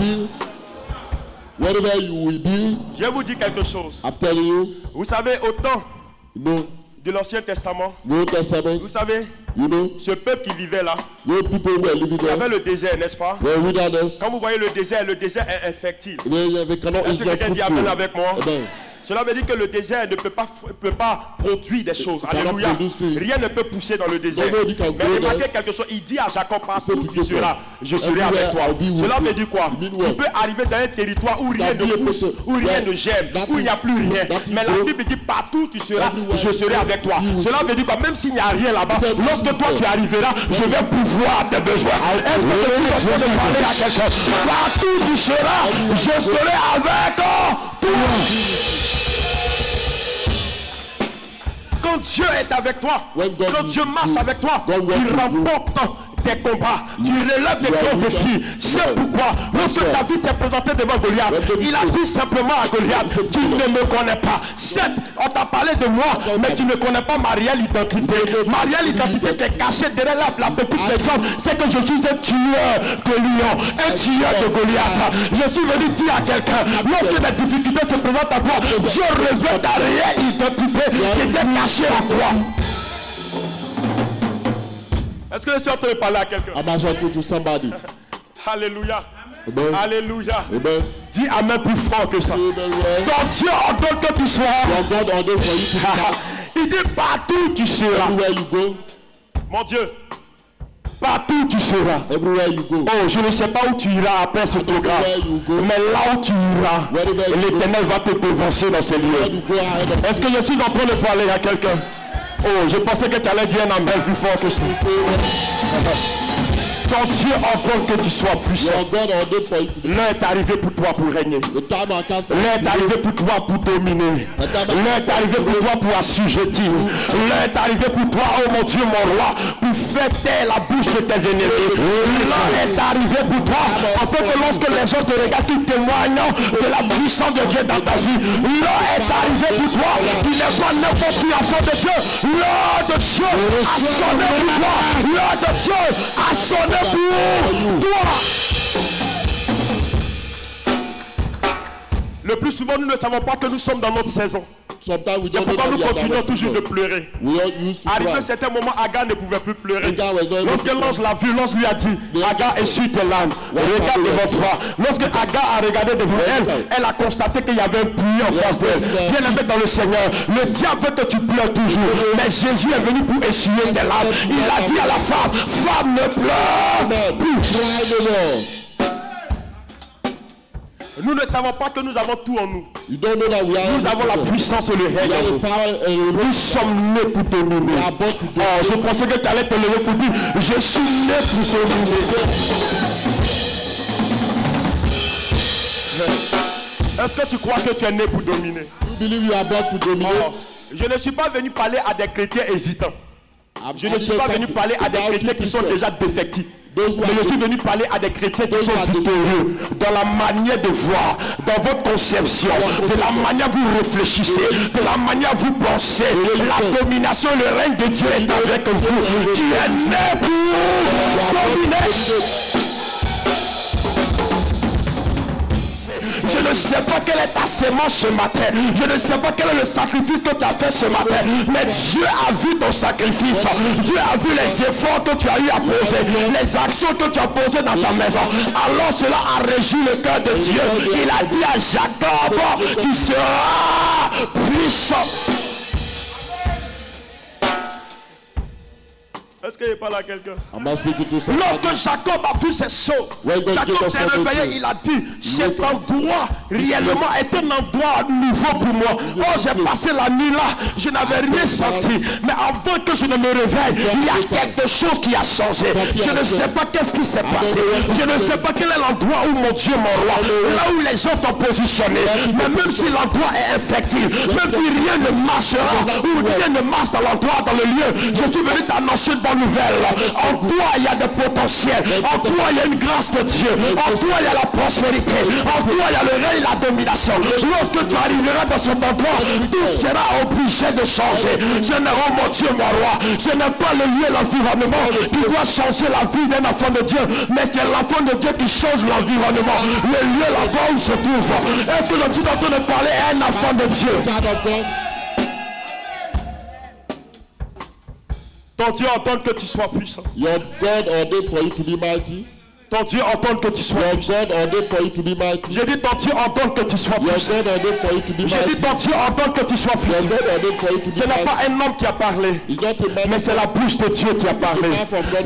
Wherever you will be. Je vous dis quelque chose. I'm telling you. Vous savez, au temps de l'Ancien Testament, vous savez, ce peuple qui vivait là, il y avait le désert, n'est-ce pas? Quand vous voyez le désert est infertile. Est-ce que quelqu'un dit amen avec moi? Cela veut dire que le désert ne peut pas produire des choses. Alléluia. Rien ne peut pousser dans le désert. Mais remarquez quelque chose. Il dit à Jacob, partout tu seras, je serai avec toi. Cela veut dire quoi? Tu peux arriver dans un territoire où rien ne pousse, où rien ne germe, où il n'y a plus rien. Mais la Bible dit, partout tu seras, je serai avec toi. Cela veut dire quoi? Même s'il n'y a rien là-bas, lorsque toi tu arriveras, je vais pouvoir tes besoins. Est-ce que tu peux parler à quelqu'un? Partout tu seras, je serai avec toi. Quand Dieu est avec toi, quand Dieu marche avec toi, tu remportes tes combats, tu relèves des grands défis. C'est pourquoi, lorsque David s'est présenté devant Goliath, il a dit simplement à Goliath, tu ne me connais pas. Certes, on t'a parlé de moi, mais tu ne connais pas ma réelle identité. Ma réelle identité qui est cachée derrière la petite personne, c'est que je suis un tueur de lion, un tueur de Goliath. Je suis venu dire à quelqu'un, lorsque les difficultés se présentent à toi, Dieu revêt ta réelle identité qui était cachée à toi. Est-ce que je suis en train de parler à quelqu'un? Alléluia. Amen. Alléluia. Amen. Dis amen plus fort que ça. Donc Dieu ordonne que tu sois. Il dit partout tu seras. Mon Dieu. Partout tu seras. Oh, je ne sais pas où tu iras après ce programme. Mais là où tu iras, l'Éternel va te devancer dans ces lieux. Est-ce que je suis en train de parler à quelqu'un? Oh, je pensais que tu allais dire un amen plus fort que ça. Quand Dieu ordonne que tu sois puissant, l'heure est arrivée pour toi pour régner. L'heure est arrivée pour toi pour dominer. L'heure est arrivée pour toi pour assujettir. L'heure est arrivée pour toi, oh mon Dieu, mon roi, pour faire taire la bouche de tes ennemis. L'heure est arrivée pour toi, afin que lorsque les gens te regardent, tu témoignes de la puissance de Dieu dans ta vie. L'heure est arrivée pour toi, tu n'es pas n'importe qui enfant de Dieu. L'heure de Dieu a sonné pour toi. L'heure de Dieu a sonné pour toi. Le plus souvent, nous ne savons pas que nous sommes dans notre saison. Sometimes we C'est don't know pourquoi that nous we are continuons not toujours de season. pleurer. We all used to Arrivé à un cry. certain moment, Agar ne pouvait plus pleurer. Agar was not able Lorsque to l'ange l'a vu, l'ange lui a dit, Agar, essuie tes larmes, regarde devant toi. Lorsque Agar a regardé devant elle, elle a constaté qu'il y avait un puits en face d'elle. Bien aimé dans le Seigneur, le diable veut que tu pleures toujours. Mais Jésus est venu pour essuyer tes larmes. Il a dit à la femme, femme, ne pleure plus. Cry no more. Nous ne savons pas que nous avons tout en nous. You don't know that we are. Nous avons la puissance et le We have the règne. power and the Nous sommes nés pour dominer. We are born to do. Oh, je pensais que tu allais te lever pour dire, je suis né pour dominer. Est-ce que tu crois que tu es né pour dominer? You believe you are born to dominate? Oh, je ne suis pas venu parler à des chrétiens hésitants. Je ne I'm suis pas venu parler à des chrétiens qui sont déjà défectifs. Mais je suis venu parler à des chrétiens qui sont victorieux dans la manière de voir, dans votre conception, de la manière vous réfléchissez, de la manière vous pensez. La domination, le règne de Dieu est avec vous. Tu es né pour dominer. Je ne sais pas quelle est ta sémence ce matin. Je ne sais pas quel est le sacrifice que tu as fait ce matin. Mais Dieu a vu ton sacrifice. Dieu a vu les efforts que tu as eu à poser. Les actions que tu as posées dans sa maison. Alors cela a régi le cœur de Dieu. Il a dit à Jacob, tu seras puissant. Est-ce qu'il parle à quelqu'un? Am I speaking to someone? Lorsque Jacob a vu ces choses, Jacob s'est réveillé, il a dit, cet endroit réellement est un endroit nouveau pour moi. Oh, j'ai passé la nuit là, je n'avais rien senti. Mais avant que je ne me réveille, il y a quelque chose qui a changé. Je ne sais pas qu'est-ce qui s'est passé. Je ne sais pas quel est l'endroit où mon Dieu, mon roi, là où les gens sont positionnés. Mais même si l'endroit est infectif, même si rien ne marchera, ou rien ne marche dans l'endroit, dans le lieu, je suis venu t'annoncer une bonne nouvelle. En toi il y a de potentiel. En toi il y a une grâce de Dieu. En toi il y a la prospérité. En toi il y a le règne et la domination. Lorsque tu arriveras dans cet endroit, tout sera obligé de changer. Je n'ai, oh mon Dieu, mon roi, ce n'est pas le lieu, l'environnement qui doit changer la vie d'un enfant de Dieu, mais c'est l'enfant de Dieu qui change l'environnement. Le lieu, l'endroit où se trouve. Est-ce que tu es en train de parler à un enfant de Dieu? Ton Dieu entend que tu sois puissant. Your God ordained for you to be mighty. Ton Dieu entend que tu sois Your puissant. God ordained for you to be mighty. J'ai dit ton Dieu entend que tu sois Your puissant. God ordained for you to be J'ai dit mighty. ton Dieu entend que tu sois Your puissant. God ordained for you to be Ce n'est pas mighty. un homme qui a parlé, It's not a man. mais c'est la bouche de Dieu qui a parlé.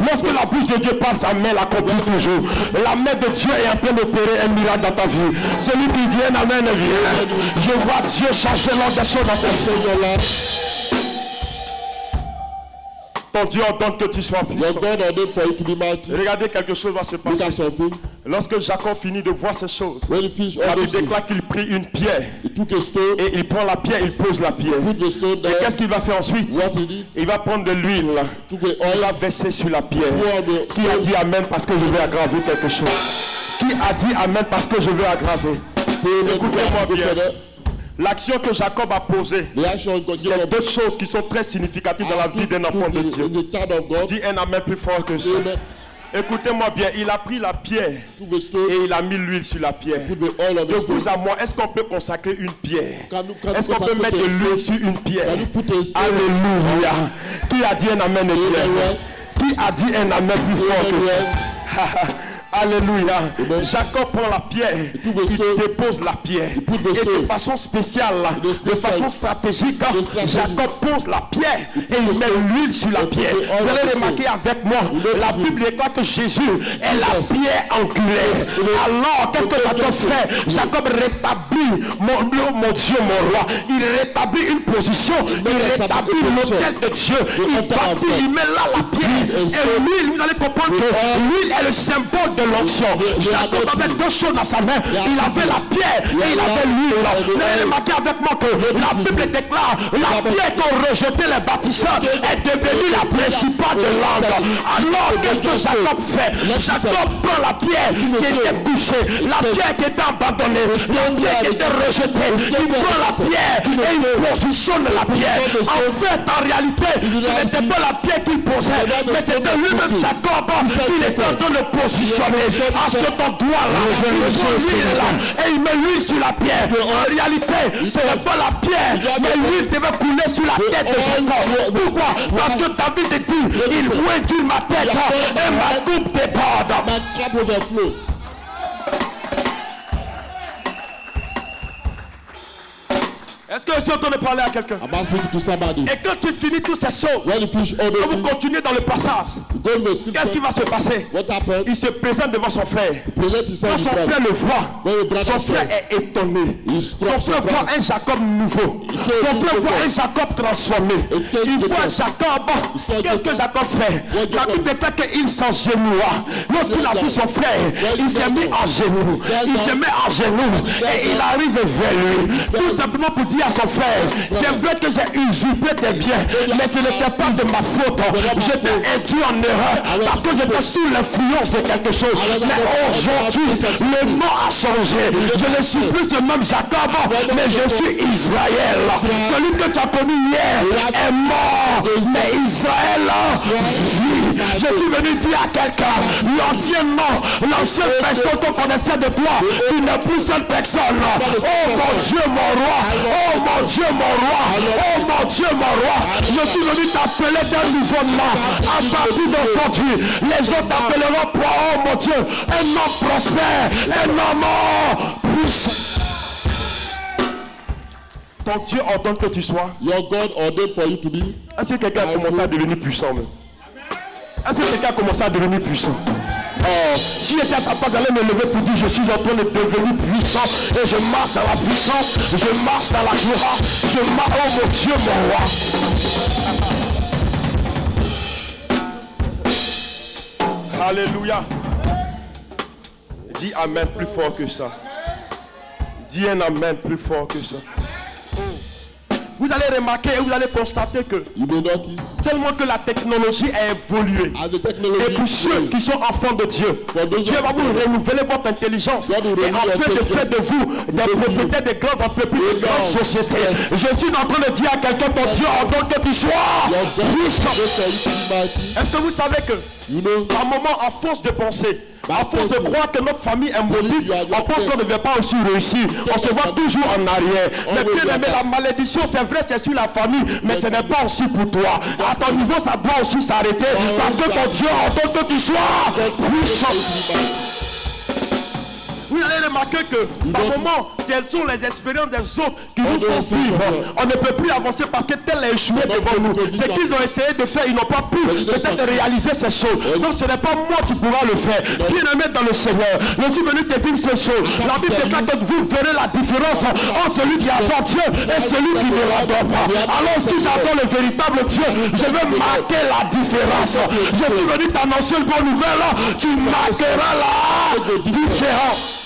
Lorsque la bouche de Dieu parle, sa main l'accomplit toujours. La main de Dieu est en train d'opérer un miracle dans ta vie. Celui qui dit un amen vient. Je vois Dieu changer l'ordre des choses dans ta vie. Change your life. Ton Dieu entend que tu sois Your puissant. God ordained for you to be mighty. Regardez, quelque chose va se Look at passer. something. Lorsque Jacob finit de voir ces choses, When he finished la all Bible those things, déclare qu'il prit une pierre he took a stone, et il prend la pierre, il pose la pierre. put the stone Et there. qu'est-ce qu'il va faire ensuite? What he did, Il va prendre de l'huile, took the il va oil, verser sur la pierre. pour the Qui a dit amen parce que je veux aggraver quelque chose? Qui a dit amen parce que je veux aggraver? Écoutez-moi bien. L'action que Jacob a posée, The action God gave c'est up deux choses qui sont très significatives dans la vie d'un enfant de Dieu. in the child of God. Dis un amen plus fort que ça. Amen. Écoutez-moi bien, il a pris la pierre Took the stone, et il a mis l'huile sur la pierre. put the oil on De the vous stone. à moi, est-ce qu'on peut consacrer une pierre? Can you Est-ce qu'on peut consecrate mettre de a l'huile stone? sur une pierre? Can you put a stone? Alléluia. Qui a dit un amen et pierre? Qui a dit un amen plus fort que ça? Alléluia. Jacob prend la pierre, il dépose la pierre. Et de façon spéciale, de façon stratégique, Jacob pose la pierre et il met l'huile sur la pierre. Vous allez remarquer avec moi, la Bible déclare que Jésus est la pierre angulaire. Alors, qu'est-ce que Jacob fait? Jacob rétablit, mon Dieu, mon roi. Il rétablit une position, il rétablit l'autel de Dieu. Il bâtit, il met là la pierre. Et l'huile, vous allez comprendre que l'huile est le symbole de l'onction. Jacob avait deux choses dans sa main. Il avait la pierre et il avait l'huile. Vous allez remarquer avec moi que la Bible déclare la pierre qu'ont rejeté les bâtisseurs est devenue la principale de l'angle. Alors, qu'est-ce que Jacob fait? Jacob prend la pierre qui était couchée, la pierre qui était abandonnée, la pierre qui était rejetée. Il prend la pierre et il positionne la pierre. En fait, en réalité, ce n'était pas la pierre qu'il posait, mais c'était lui-même Jacob qui était en train de positionner. ce ton doigt là, l'huile là, et il met l'huile sur la pierre. En réalité, ce n'est pas la pierre, mais l'huile devait couler sur la tête de Jacob. Pourquoi? Parce que David dit, il réduit ma tête et ma coupe déborde. My cup overflow. Est-ce que je suis en train de parler à quelqu'un? I'm speaking to somebody. Et quand tu finis toutes ces choses, When you finish all quand those vous things, continuez dans le passage, go in the qu'est-ce qui scripture. va se passer? What happened? Il se présente devant son frère. Present Quand himself son in frère front. le voit, When the brother son frère said, est étonné. Son frère voit un Jacob nouveau. Son frère voit un Jacob transformé. Il voit Jacob. Qu'est-ce que Jacob fait? La Bible déclare qu'il s'engenouilla. Lorsqu'il a vu son frère, il s'est mis en genoux. Il se met en genoux et il arrive vers lui. Tout simplement pour dire à son frère, c'est vrai que j'ai usurpé tes biens, mais ce n'était pas de ma faute. J'étais induit en erreur parce que j'étais sous l'influence de quelque chose. Mais aujourd'hui, le nom a changé. Je ne suis plus ce même Jacob, mais je suis Israël. Celui que tu as connu hier est mort, mais Israël vit. Je suis venu dire à quelqu'un, l'ancien nom, l'ancienne personne qu'on connaissait de toi, tu n'es plus cette personne. Oh mon Dieu, mon roi. Oh mon Dieu, mon roi. Oh mon Dieu, mon roi. Je suis venu t'appeler d'un nouveau nom. À partir d'aujourd'hui, les gens t'appelleront pour, oh mon Dieu, un nom prospère, un homme puissant. Ton Dieu ordonne que tu sois. your God ordained for you to be. Est-ce que quelqu'un a commencé à devenir puissant même? Est-ce que quelqu'un a commencé à devenir puissant? Oh, si j'étais à ta place, j'allais me lever pour dire je suis en train de devenir puissant et je marche dans la puissance, je marche dans la gloire, je marche, oh mon Dieu, mon roi. Alléluia. Dis amen plus fort que ça. Dis un amen plus fort que ça. Vous allez remarquer et vous allez constater que You may notice tellement que la technologie a évolué. as the Et technology pour ceux grows, qui sont enfants de Dieu, Dieu va vous renouveler votre intelligence et afin de faire de vous des propriétaires de grandes entreprises, de grandes sociétés. Je suis en train de dire à quelqu'un, ton Dieu ordonne que tu sois your God puissant. ordained for you to be mighty. Est-ce que vous savez que You know, par moment, à force de penser, à force de croire que notre famille est maudite, on pense qu'on ne va pas aussi réussir. On se voit toujours en arrière. Mais bien aimé, la malédiction, c'est vrai, c'est sur la famille, mais ce n'est pas aussi pour toi. À ton niveau, ça doit aussi s'arrêter parce que ton Dieu ordonne que tu sois puissant. Vous allez remarquer que par moment, ce sont les expériences des autres qui nous font suivre. On ne peut plus avancer parce que tel est échoué devant nous. Ce qu'ils ont essayé de faire, ils n'ont pas pu peut-être réaliser ces choses. Donc ce n'est pas moi qui pourra le faire. Bien aimé dans le Seigneur, je suis venu te dire ces choses. La Bible déclare que vous verrez la différence entre celui qui adore Dieu et celui qui ne l'adore pas. Alors si j'adore le véritable Dieu, je vais marquer la différence. Je suis venu t'annoncer une bonne nouvelle. Tu marqueras la différence.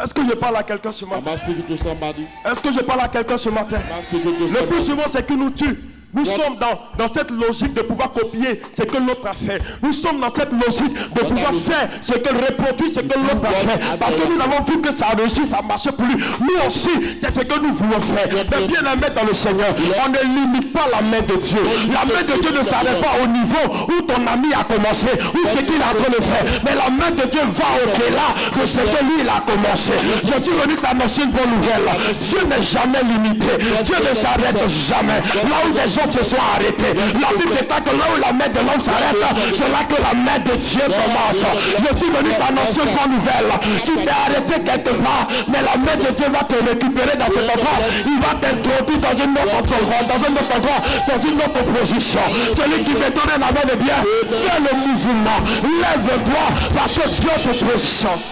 Est-ce que je parle à quelqu'un ce matin? am I speaking to somebody? Est-ce que je parle à quelqu'un ce matin? Am I speaking to Le plus somebody? souvent, c'est que nous tue. Nous sommes dans cette logique de pouvoir copier ce que l'autre a fait. Nous sommes dans cette logique de pouvoir faire ce que reproduit ce que l'autre a fait. Parce que nous avons vu que ça a réussi, ça a marché pour lui. Nous aussi, c'est ce que nous voulons faire. Mais bien aimé dans le Seigneur, on ne limite pas la main de Dieu. La main de Dieu ne s'arrête pas au niveau où ton ami a commencé, ou ce qu'il est en train de faire. Mais la main de Dieu va au-delà de ce que lui il a commencé. Je suis venu t'annoncer une bonne nouvelle. Dieu n'est jamais limité. Dieu ne s'arrête jamais. Là où des gens se sont arrêtés. La Bible déclare que là où la main de l'homme s'arrête, c'est là que la main de Dieu commence. Je suis venu t'annoncer une bonne nouvelle. Tu t'es arrêté quelque part, mais la main de Dieu va te récupérer dans cet endroit. Il va t'introduire dans un autre endroit, dans une autre position. Celui qui me donne la main de bien, fais le mouvement. Lève-toi parce que Dieu te positionne.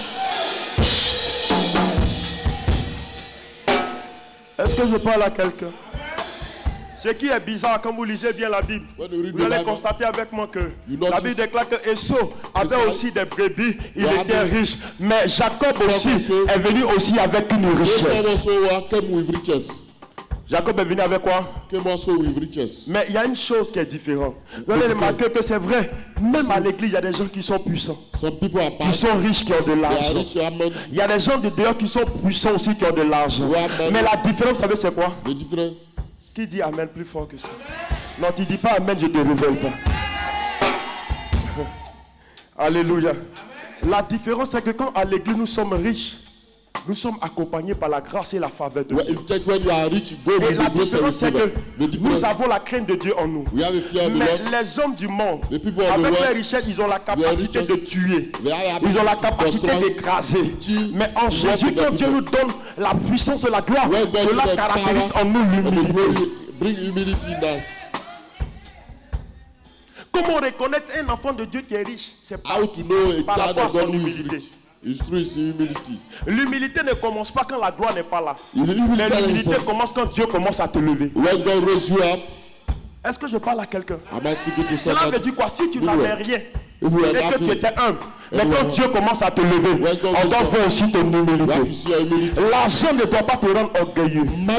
Est-ce que je parle à quelqu'un? Ce qui est bizarre, quand vous lisez bien la Bible, vous allez constater avec moi que la Bible déclare que Esau avait aussi des brebis, il était riche. Mais Jacob aussi est venu aussi avec une richesse. Jacob est venu avec quoi? Mais il y a une chose qui est différente. Vous allez remarquer que c'est vrai, même à l'église, il y a des gens qui sont puissants, qui sont riches, qui ont de l'argent. Il y a des gens de dehors qui sont puissants aussi, qui ont de l'argent. Mais la différence, vous savez c'est quoi? Qui dit amen plus fort que ça? Non, tu dis pas amen, je te révèle pas. Alléluia. La différence, c'est que quand à l'église nous sommes riches, nous sommes accompagnés par la grâce et la faveur de Dieu. Et la différence, c'est que nous avons la crainte de Dieu en nous. Mais les hommes du monde, avec les richesses, ils ont la capacité de tuer. Ils ont la capacité d'écraser. Mais en Jésus, quand Dieu nous donne la puissance de la gloire, cela caractérise en nous l'humilité. Comment reconnaître un enfant de Dieu qui est riche? C'est par rapport à son humilité. L'humilité ne commence pas quand la gloire n'est pas là. Mais l'humilité commence quand Dieu commence à te lever. Est-ce que je parle à quelqu'un? Cela veut dire quoi? Si tu n'avais rien et que tu étais humble, mais quand Dieu commence à te lever, on doit voir aussi ton humilité. L'argent ne doit pas te rendre orgueilleux. Non,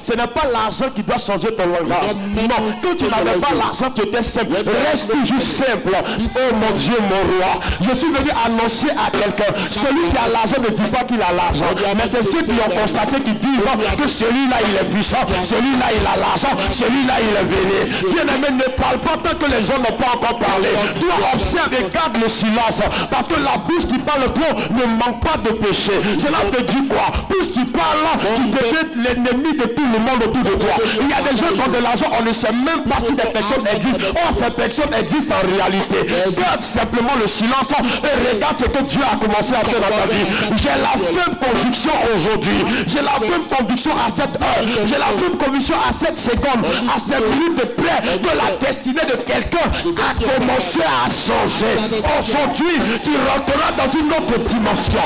ce n'est pas l'argent qui doit changer ton langage. Non, quand tu n'avais pas l'argent, tu étais simple. Reste toujours simple. Oh mon Dieu, mon roi. Je suis venu annoncer à quelqu'un, celui qui a l'argent ne dit pas qu'il a l'argent. Mais c'est ceux qui ont constaté qui disent que celui-là il est puissant, celui-là il a l'argent, celui-là il est béni. Bien-aimé, ne parle pas tant que les gens n'ont pas encore parlé. Tu observe et garde le silence, parce que la bouche qui parle trop ne manque pas de péché. Cela te dit quoi? Plus tu parles, tu deviens l'ennemi de tout le monde autour de toi. Il y a des gens qui ont de l'argent, on ne sait même pas si des personnes existent. Oh, ces personnes existent en réalité. Garde simplement le silence et regarde ce que Dieu a commencé à faire dans ta vie. J'ai la ferme conviction aujourd'hui, j'ai la ferme conviction à cette heure, j'ai la ferme conviction à cette seconde, à cette minute de paix, que la destinée de quelqu'un a commencé à changer. Aujourd'hui, tu rentreras dans une autre dimension.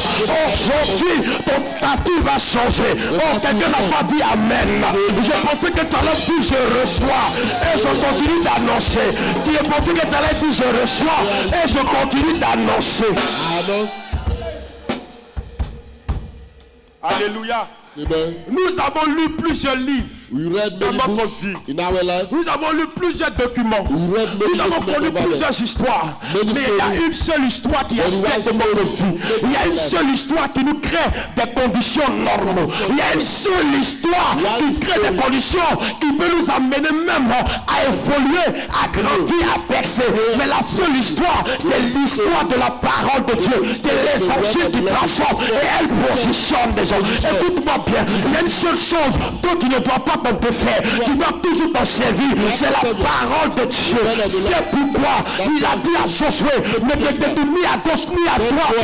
Aujourd'hui, ton statut va changer. Oh, quelqu'un n'a pas dit Amen. Je pensais que tu allais dire je reçois. Et je continue d'annoncer. Tu es pensé que tu allais dire je reçois. Et je continue d'annoncer. Alléluia. Nous avons lu plusieurs livres. Dans notre vie. Nous avons lu plusieurs documents. Nous avons connu plusieurs histoires. Mais il y a une seule histoire qui est faite de notre vie. Il y a une seule histoire qui nous crée des conditions normales. Il y a une seule histoire qui crée des conditions qui peut nous amener même à évoluer, à grandir, à percer. Mais la seule histoire, c'est l'histoire de la parole de Dieu. C'est l'évangile qui transforme et elle positionne des gens. Écoute-moi bien, il y a une seule chose dont tu ne dois pas t'en défaire. Tu dois toujours t'en servir. C'est la parole de Dieu. C'est pourquoi il a dit à Josué, ne te détourne ni à gauche ni à droite,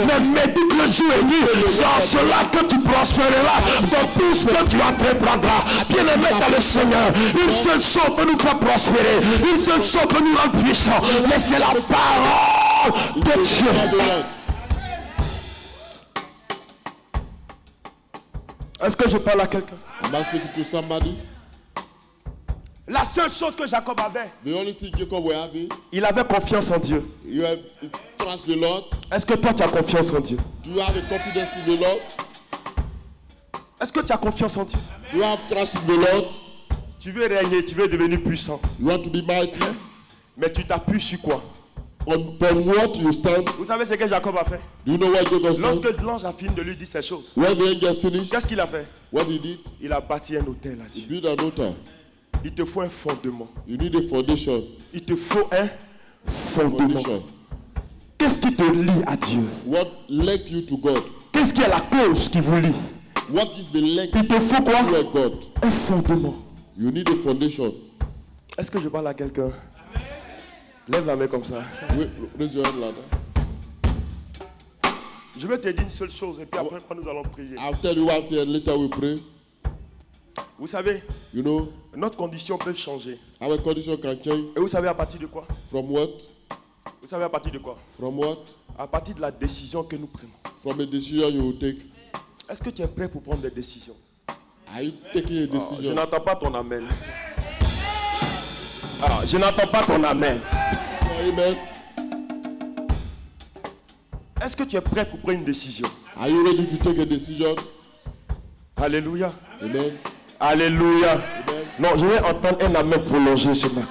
mais médite le jour et nuit. C'est en cela que tu prospéreras dans tout ce que tu entreprendras. Bien aimé dans le Seigneur, une seule chose peut nous faire prospérer, une seule chose peut nous rendre puissants, mais c'est la parole de Dieu. Est-ce que je parle à quelqu'un? La seule chose que Jacob avait, il avait confiance en Dieu. Est-ce que toi tu as confiance en Dieu? Est-ce que tu as confiance en Dieu? Tu veux régner, tu veux devenir puissant. Mais tu t'appuies sur quoi? Vous savez ce que Jacob a fait? Lorsque l'ange a fini de lui dire ces choses, qu'est-ce qu'il a fait? Il a bâti un autel à Dieu. Il te faut un fondement. Il te faut un fondement. Qu'est-ce qui te lie à Dieu? Qu'est-ce qui est la cause qui vous lie? Il te faut quoi? Un fondement. Est-ce que je parle à quelqu'un? Lève la main comme ça. Je vais te dire une seule chose et puis après nous allons prier. Vous savez, notre condition peut changer. Et vous savez à partir de quoi? Vous savez à partir de quoi? À partir de la décision que nous prenons. Est-ce que tu es prêt pour prendre des décisions? Je n'entends pas ton amen. Je n'entends pas ton amen. Amen. Est-ce que tu es prêt pour prendre une décision? Are you ready to take a decision? Alléluia. Amen. Alléluia. Amen. Non, je vais entendre un amen prolongé ce matin.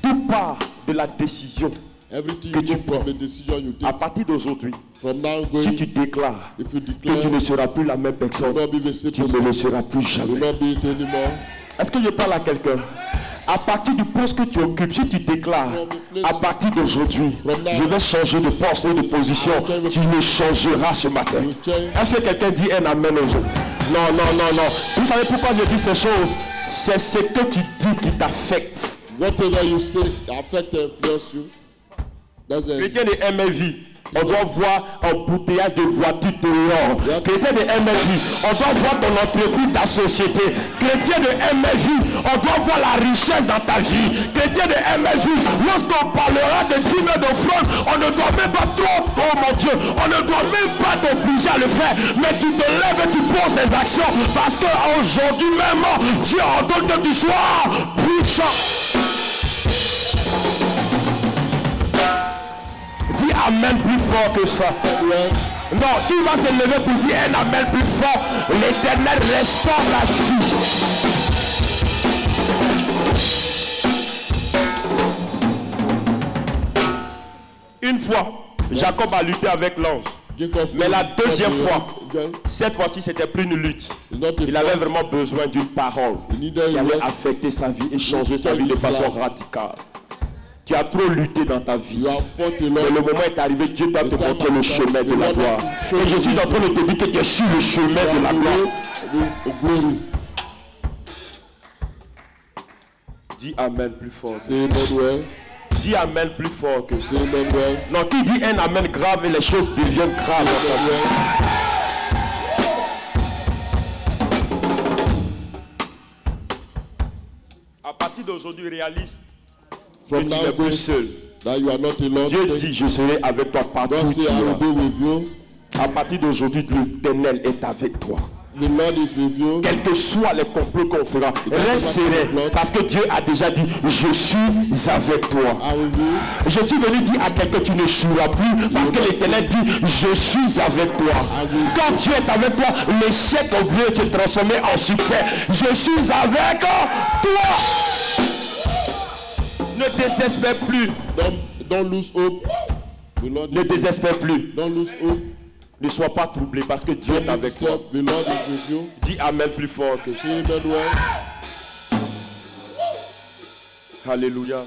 Tout part de la décision que tu prends. À partir d'aujourd'hui, si tu déclares que tu ne seras plus la même personne, tu ne le seras plus jamais. Est-ce que je parle à quelqu'un? À partir du poste que tu occupes, si tu déclares, à partir d'aujourd'hui, je vais changer de poste et de position, tu le changeras ce matin. Est-ce que quelqu'un dit un amen aujourd'hui? Non, non, non, non. Vous savez pourquoi je dis ces choses? C'est ce que tu dis qui t'affecte. Whatever you say affect and influence you. Chrétien de MLV, on doit voir un embouteillage de voitures dehors. Chrétien de MLV, on doit voir ton entreprise, ta société. Chrétien de MLV, on doit voir la richesse dans ta vie. Chrétien de MLV, lorsqu'on parlera de dîmes d'offrande, on ne doit même pas trop, oh mon Dieu, on ne doit même pas t'obliger à le faire. Mais tu te lèves et tu poses des actions parce qu'aujourd'hui même, Dieu ordonne que tu sois puissant. Dis amen plus fort que ça. Non, tu vas se lever pour dire un amen plus fort. L'Éternel restaure la vie. Une fois, Jacob a lutté avec l'ange. Mais la deuxième fois, cette fois-ci, c'était plus une lutte. Il avait vraiment besoin d'une parole qui allait affecter sa vie et changer sa vie de façon radicale. Tu as trop lutté dans ta vie. Mais le moment est arrivé, Dieu doit te montrer le chemin de la gloire. Et je suis en train de te dire que tu es sur le chemin de la gloire. Dis amen plus fort. Dis amen plus fort que ça. Non, qui dit un amen grave et les choses deviennent graves. À partir d'aujourd'hui, réaliste. From now on, that you are not alone. Dieu dit, je serai avec toi partout où tu iras. À partir d'aujourd'hui, l'Éternel est avec toi. The Lord is with you. Quels que soient les complots qu'on fera, reste serein parce que Dieu a déjà dit, je suis avec toi. Je suis venu dire à quelqu'un, tu ne joueras plus parce que l'Éternel dit, je suis avec toi. Quand Dieu est avec toi, l'échec oublié se transformer en succès. Je suis avec toi. Ne désespère plus. Don't lose hope. Ne désespère plus. Don't lose hope. Ne sois pas troublé parce que Dieu est avec toi. The Lord is with you. Dis amen plus fort que ça. Alléluia.